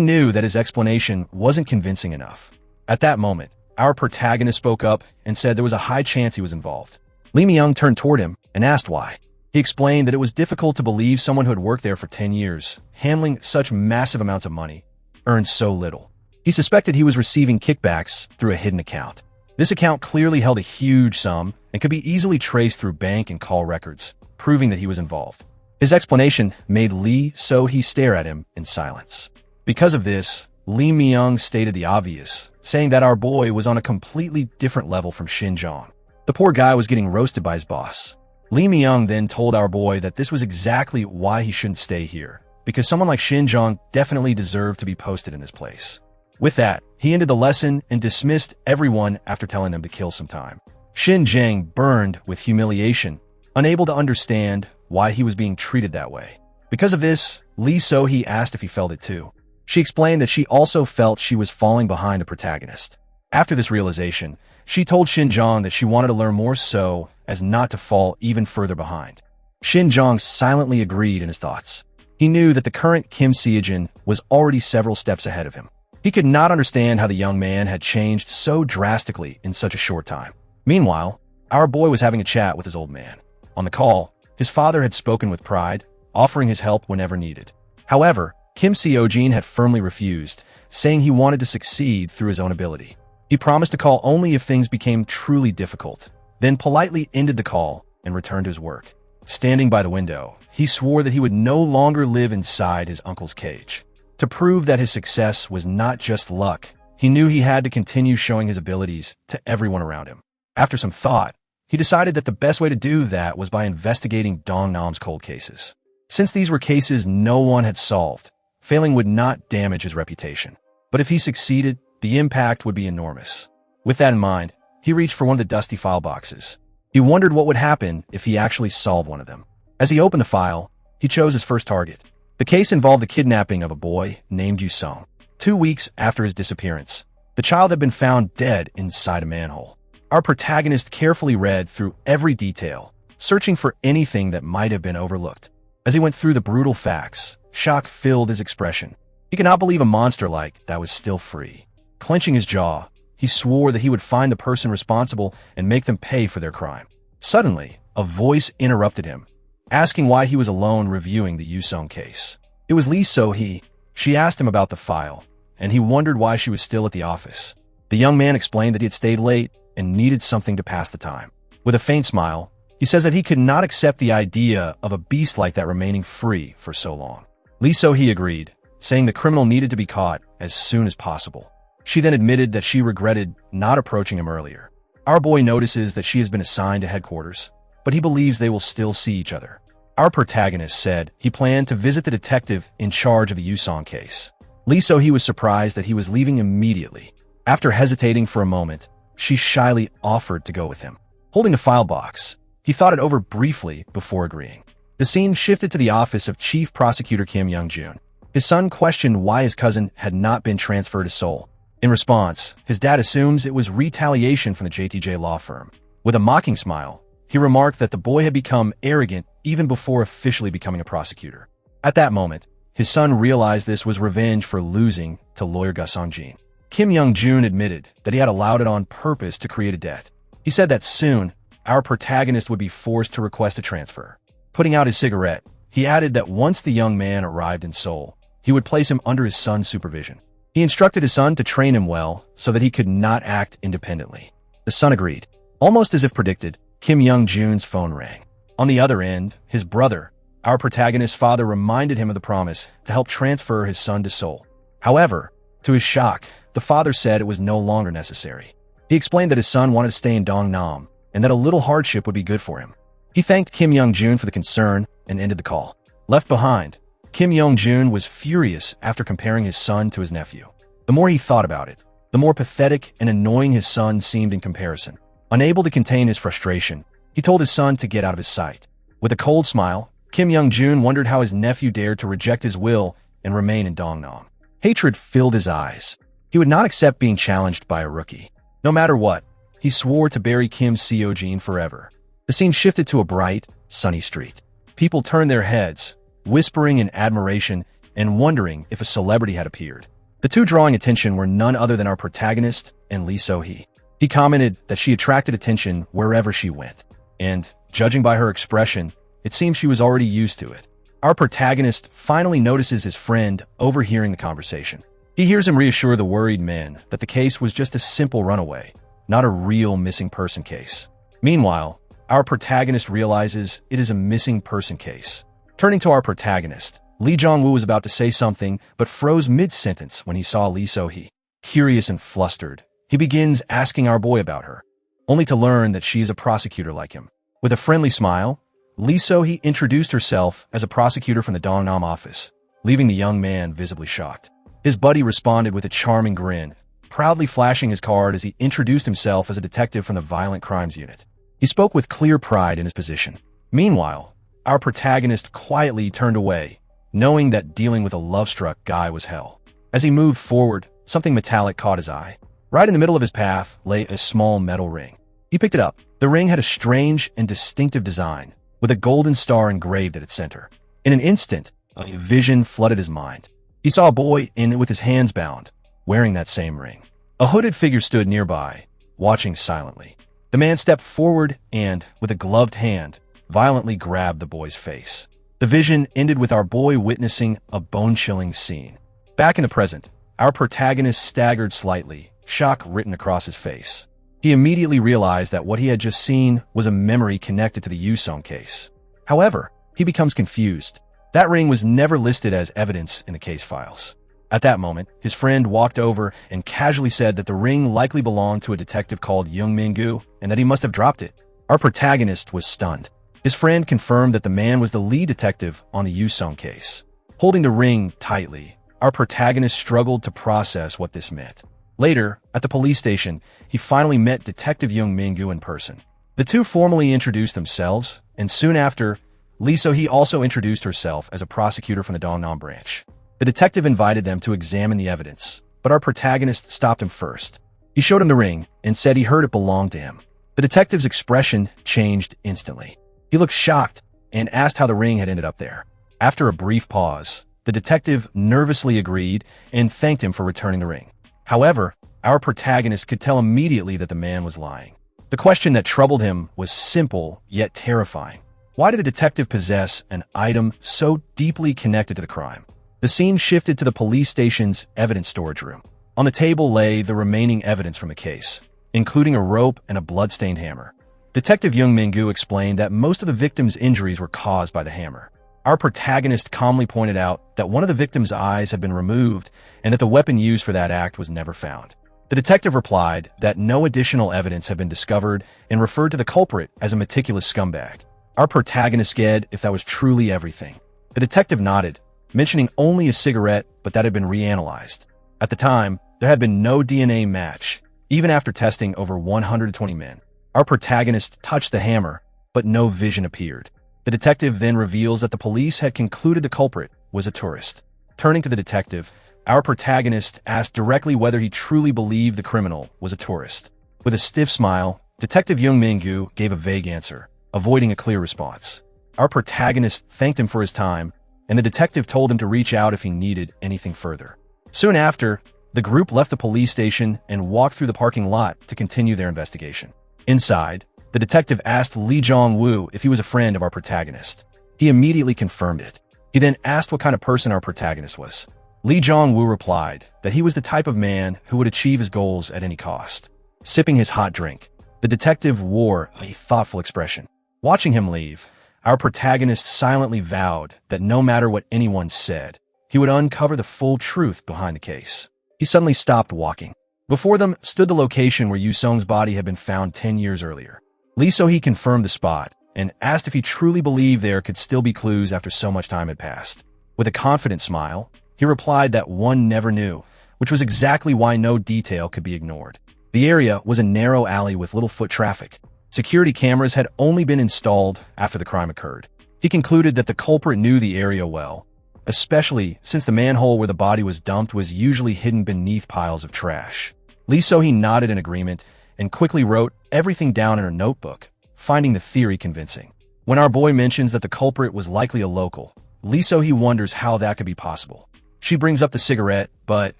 knew that his explanation wasn't convincing enough. At that moment, our protagonist spoke up and said there was a high chance he was involved. Lee Myung turned toward him and asked why. He explained that it was difficult to believe someone who had worked there for 10 years, handling such massive amounts of money, earned so little. He suspected he was receiving kickbacks through a hidden account. This account clearly held a huge sum and could be easily traced through bank and call records, proving that he was involved. His explanation made Lee So-hee stare at him in silence. Because of this, Lee Myung stated the obvious, saying that our boy was on a completely different level from Shin Jong. The poor guy was getting roasted by his boss. Lee Myung then told our boy that this was exactly why he shouldn't stay here, because someone like Shin Jong definitely deserved to be posted in this place. With that, he ended the lesson and dismissed everyone after telling them to kill some time. Shin Jang burned with humiliation, unable to understand why he was being treated that way. Because of this, Lee So-hee asked if he felt it too. She explained that she also felt she was falling behind the protagonist. After this realization, she told Shin Jong that she wanted to learn more so as not to fall even further behind. Shin Jong silently agreed in his thoughts. He knew that the current Kim Seojin was already several steps ahead of him. He could not understand how the young man had changed so drastically in such a short time. Meanwhile, our boy was having a chat with his old man. On the call, his father had spoken with pride, offering his help whenever needed. However, Kim Seojin had firmly refused, saying he wanted to succeed through his own ability. He promised to call only if things became truly difficult, then politely ended the call and returned to his work. Standing by the window, he swore that he would no longer live inside his uncle's cage. To prove that his success was not just luck, he knew he had to continue showing his abilities to everyone around him. After some thought, he decided that the best way to do that was by investigating Dong Nam's cold cases. Since these were cases no one had solved, failing would not damage his reputation. But if he succeeded, the impact would be enormous. With that in mind, he reached for one of the dusty file boxes. He wondered what would happen if he actually solved one of them. As he opened the file, he chose his first target. The case involved the kidnapping of a boy named Yusong. 2 weeks after his disappearance, the child had been found dead inside a manhole. Our protagonist carefully read through every detail, searching for anything that might have been overlooked. As he went through the brutal facts, shock filled his expression. He could not believe a monster like that was still free. Clenching his jaw, he swore that he would find the person responsible and make them pay for their crime. Suddenly, a voice interrupted him, asking why he was alone reviewing the Yusong case. It was Lee So-hee. She asked him about the file, and he wondered why she was still at the office. The young man explained that he had stayed late and needed something to pass the time. With a faint smile, he says that he could not accept the idea of a beast like that remaining free for so long. Lee So-hee agreed, saying the criminal needed to be caught as soon as possible. She then admitted that she regretted not approaching him earlier. Our boy notices that she has been assigned to headquarters, but he believes they will still see each other. Our protagonist said he planned to visit the detective in charge of the Yusong case. Lee So-hee was surprised that he was leaving immediately. After hesitating for a moment, she shyly offered to go with him. Holding the file box, he thought it over briefly before agreeing. The scene shifted to the office of Chief Prosecutor Kim Young-jun. His son questioned why his cousin had not been transferred to Seoul. In response, his dad assumes it was retaliation from the JTJ law firm. With a mocking smile, he remarked that the boy had become arrogant even before officially becoming a prosecutor. At that moment, his son realized this was revenge for losing to lawyer Gus Song-jin. Kim Young-jun admitted that he had allowed it on purpose to create a debt. He said that soon, our protagonist would be forced to request a transfer. Putting out his cigarette, he added that once the young man arrived in Seoul, he would place him under his son's supervision. He instructed his son to train him well so that he could not act independently. The son agreed. Almost as if predicted, Kim Young-jun's phone rang. On the other end, his brother, our protagonist's father, reminded him of the promise to help transfer his son to Seoul. However, to his shock, the father said it was no longer necessary. He explained that his son wanted to stay in Dongnam and that a little hardship would be good for him. He thanked Kim Young-jun for the concern and ended the call. Left behind, Kim Young-jun was furious after comparing his son to his nephew. The more he thought about it, the more pathetic and annoying his son seemed in comparison. Unable to contain his frustration, he told his son to get out of his sight. With a cold smile, Kim Young-jun wondered how his nephew dared to reject his will and remain in Dongnam. Hatred filled his eyes. He would not accept being challenged by a rookie. No matter what, he swore to bury Kim Seo-jin forever. The scene shifted to a bright, sunny street. People turned their heads, whispering in admiration and wondering if a celebrity had appeared. The two drawing attention were none other than our protagonist and Lee So-hee. He commented that she attracted attention wherever she went, and, judging by her expression, it seemed she was already used to it. Our protagonist finally notices his friend overhearing the conversation. He hears him reassure the worried men that the case was just a simple runaway, not a real missing person case. Meanwhile, our protagonist realizes it is a missing person case. Turning to our protagonist, Lee Jong-woo was about to say something but froze mid-sentence when he saw Lee So-hee. Curious and flustered, he begins asking our boy about her, only to learn that she is a prosecutor like him. With a friendly smile, Lee So-hee introduced herself as a prosecutor from the Dongnam office, leaving the young man visibly shocked. His buddy responded with a charming grin, proudly flashing his card as he introduced himself as a detective from the Violent Crimes Unit. He spoke with clear pride in his position. Meanwhile, our protagonist quietly turned away, knowing that dealing with a love-struck guy was hell. As he moved forward, something metallic caught his eye. Right in the middle of his path lay a small metal ring. He picked it up. The ring had a strange and distinctive design, with a golden star engraved at its center. In an instant, a vision flooded his mind. He saw a boy in it with his hands bound, wearing that same ring. A hooded figure stood nearby, watching silently. The man stepped forward and, with a gloved hand, violently grabbed the boy's face. The vision ended with our boy witnessing a bone-chilling scene. Back in the present, our protagonist staggered slightly, shock written across his face. He immediately realized that what he had just seen was a memory connected to the Yusong case. However, he becomes confused. That ring was never listed as evidence in the case files. At that moment, his friend walked over and casually said that the ring likely belonged to a detective called Young Min-gu and that he must have dropped it. Our protagonist was stunned. His friend confirmed that the man was the lead detective on the Yu-sung case. Holding the ring tightly, our protagonist struggled to process what this meant. Later, at the police station, he finally met Detective Young Min-gu in person. The two formally introduced themselves, and soon after, Lee So-hee also introduced herself as a prosecutor from the Dongnam branch. The detective invited them to examine the evidence, but our protagonist stopped him first. He showed him the ring and said he heard it belonged to him. The detective's expression changed instantly. He looked shocked and asked how the ring had ended up there. After a brief pause, the detective nervously agreed and thanked him for returning the ring. However, our protagonist could tell immediately that the man was lying. The question that troubled him was simple yet terrifying. Why did a detective possess an item so deeply connected to the crime? The scene shifted to the police station's evidence storage room. On the table lay the remaining evidence from the case, including a rope and a blood-stained hammer. Detective Young Min-gu explained that most of the victim's injuries were caused by the hammer. Our protagonist calmly pointed out that one of the victim's eyes had been removed and that the weapon used for that act was never found. The detective replied that no additional evidence had been discovered and referred to the culprit as a meticulous scumbag. Our protagonist said if that was truly everything. The detective nodded, mentioning only a cigarette, but that had been reanalyzed. At the time, there had been no DNA match, even after testing over 120 men. Our protagonist touched the hammer, but no vision appeared. The detective then reveals that the police had concluded the culprit was a tourist. Turning to the detective, our protagonist asked directly whether he truly believed the criminal was a tourist. With a stiff smile, Detective Young Min-gu gave a vague answer, avoiding a clear response. Our protagonist thanked him for his time, and the detective told him to reach out if he needed anything further. Soon after, the group left the police station and walked through the parking lot to continue their investigation. Inside, the detective asked Lee Jong-woo if he was a friend of our protagonist. He immediately confirmed it. He then asked what kind of person our protagonist was. Lee Jong-woo replied that he was the type of man who would achieve his goals at any cost. Sipping his hot drink, the detective wore a thoughtful expression. Watching him leave, our protagonist silently vowed that no matter what anyone said, he would uncover the full truth behind the case. He suddenly stopped walking. Before them stood the location where Yu Sung's body had been found 10 years earlier. Lee So-hee confirmed the spot and asked if he truly believed there could still be clues after so much time had passed. With a confident smile, he replied that one never knew, which was exactly why no detail could be ignored. The area was a narrow alley with little foot traffic. Security cameras had only been installed after the crime occurred. He concluded that the culprit knew the area well, especially since the manhole where the body was dumped was usually hidden beneath piles of trash. Lee So-hee nodded in agreement and quickly wrote everything down in her notebook, finding the theory convincing. When our boy mentions that the culprit was likely a local, Lee So-hee wonders how that could be possible. She brings up the cigarette, but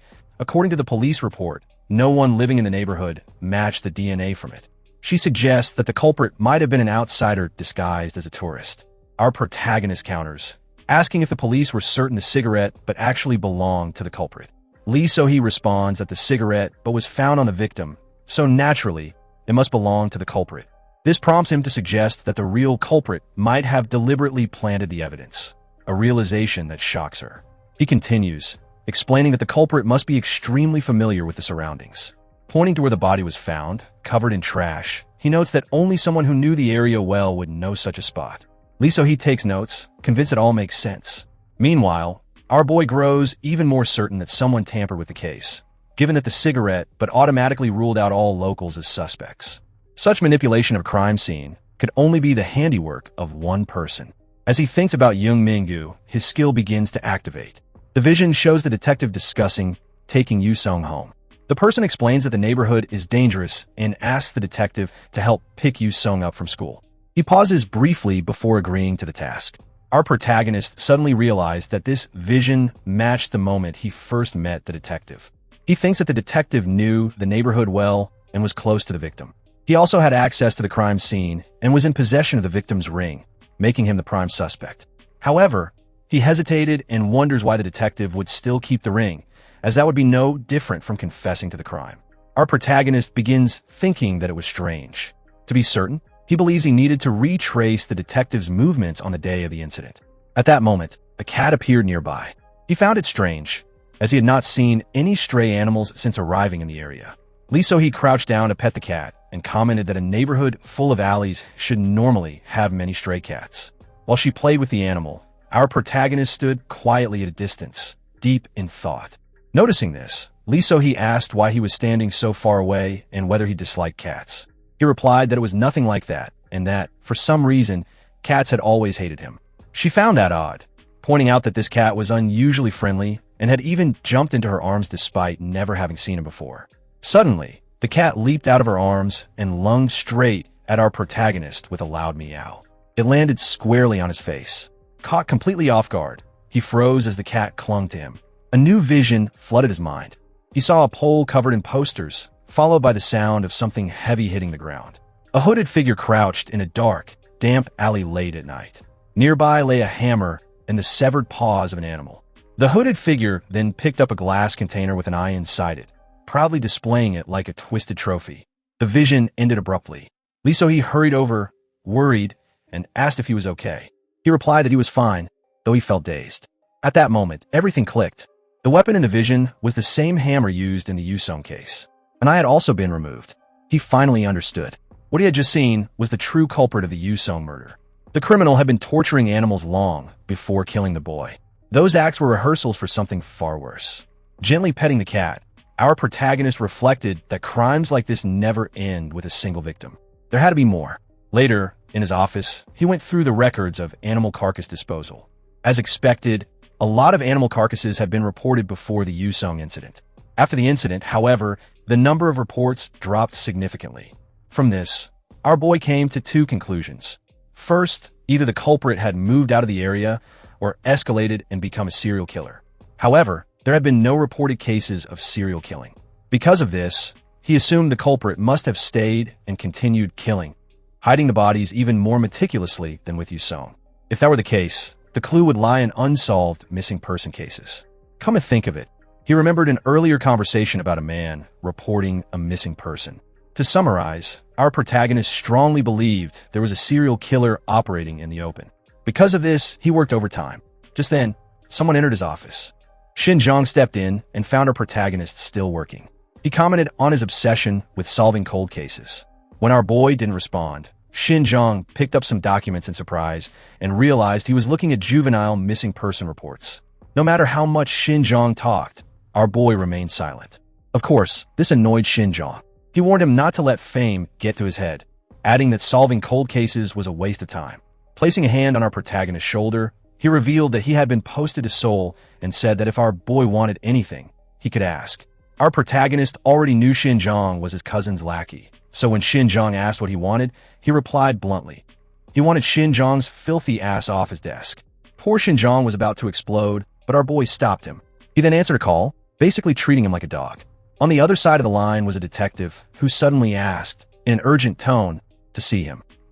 according to the police report, no one living in the neighborhood matched the DNA from it. She suggests that the culprit might have been an outsider disguised as a tourist. Our protagonist counters, asking if the police were certain the cigarette but actually belonged to the culprit. Lee So-hee responds that the cigarette but was found on the victim, so naturally, it must belong to the culprit. This prompts him to suggest that the real culprit might have deliberately planted the evidence, a realization that shocks her. He continues, explaining that the culprit must be extremely familiar with the surroundings. Pointing to where the body was found, covered in trash, he notes that only someone who knew the area well would know such a spot. Lee So-hee takes notes, convinced it all makes sense. Meanwhile, our boy grows even more certain that someone tampered with the case, given that the cigarette but automatically ruled out all locals as suspects. Such manipulation of a crime scene could only be the handiwork of one person. As he thinks about Young Min-gu, his skill begins to activate. The vision shows the detective discussing taking Yu Sung home. The person explains that the neighborhood is dangerous and asks the detective to help pick Yu Sung up from school. He pauses briefly before agreeing to the task. Our protagonist suddenly realized that this vision matched the moment he first met the detective. He thinks that the detective knew the neighborhood well and was close to the victim. He also had access to the crime scene and was in possession of the victim's ring, making him the prime suspect. However, he hesitated and wonders why the detective would still keep the ring, as that would be no different from confessing to the crime. Our protagonist begins thinking that it was strange. To be certain, he believes he needed to retrace the detective's movements on the day of the incident. At that moment, a cat appeared nearby. He found it strange, as he had not seen any stray animals since arriving in the area. Lee So-hee crouched down to pet the cat and commented that a neighborhood full of alleys should normally have many stray cats. While she played with the animal, our protagonist stood quietly at a distance, deep in thought. Noticing this, Lee So-hee asked why he was standing so far away and whether he disliked cats. He replied that it was nothing like that, and that, for some reason, cats had always hated him. She found that odd, pointing out that this cat was unusually friendly and had even jumped into her arms despite never having seen him before. Suddenly, the cat leaped out of her arms and lunged straight at our protagonist with a loud meow. It landed squarely on his face. Caught completely off guard, he froze as the cat clung to him. A new vision flooded his mind. He saw a pole covered in posters, followed by the sound of something heavy hitting the ground. A hooded figure crouched in a dark, damp alley late at night. Nearby lay a hammer and the severed paws of an animal. The hooded figure then picked up a glass container with an eye inside it, proudly displaying it like a twisted trophy. The vision ended abruptly. Lee So-hee hurried over, worried, and asked if he was okay. He replied that he was fine, though he felt dazed. At that moment, everything clicked. The weapon in the vision was the same hammer used in the Yusong case, and I had also been removed. He finally understood. What he had just seen was the true culprit of the Yusong murder. The criminal had been torturing animals long before killing the boy. Those acts were rehearsals for something far worse. Gently petting the cat, our protagonist reflected that crimes like this never end with a single victim. There had to be more. Later, in his office, he went through the records of animal carcass disposal. As expected, a lot of animal carcasses had been reported before the Yusong incident. After the incident, however, the number of reports dropped significantly. From this, our boy came to two conclusions. First, either the culprit had moved out of the area or escalated and become a serial killer. However, there had been no reported cases of serial killing. Because of this, he assumed the culprit must have stayed and continued killing, hiding the bodies even more meticulously than with Yusong. If that were the case, the clue would lie in unsolved missing person cases. Come to think of it, he remembered an earlier conversation about a man reporting a missing person. To summarize, our protagonist strongly believed there was a serial killer operating in the open. Because of this, he worked overtime. Just then, someone entered his office. Shin Zhang stepped in and found our protagonist still working. He commented on his obsession with solving cold cases. When our boy didn't respond, Shin Zhang picked up some documents in surprise and realized he was looking at juvenile missing person reports. No matter how much Shin Zhang talked, our boy remained silent. Of course, this annoyed Shin Zhang. He warned him not to let fame get to his head, adding that solving cold cases was a waste of time. Placing a hand on our protagonist's shoulder, he revealed that he had been posted to Seoul and said that if our boy wanted anything, he could ask. Our protagonist already knew Shin Zhang was his cousin's lackey, so when Shin Zhang asked what he wanted, he replied bluntly. He wanted Shin Zhang's filthy ass off his desk. Poor Shin Zhang was about to explode, but our boy stopped him. He then answered a call, basically treating him like a dog. On the other side of the line was a detective who suddenly asked, in an urgent tone, to see him.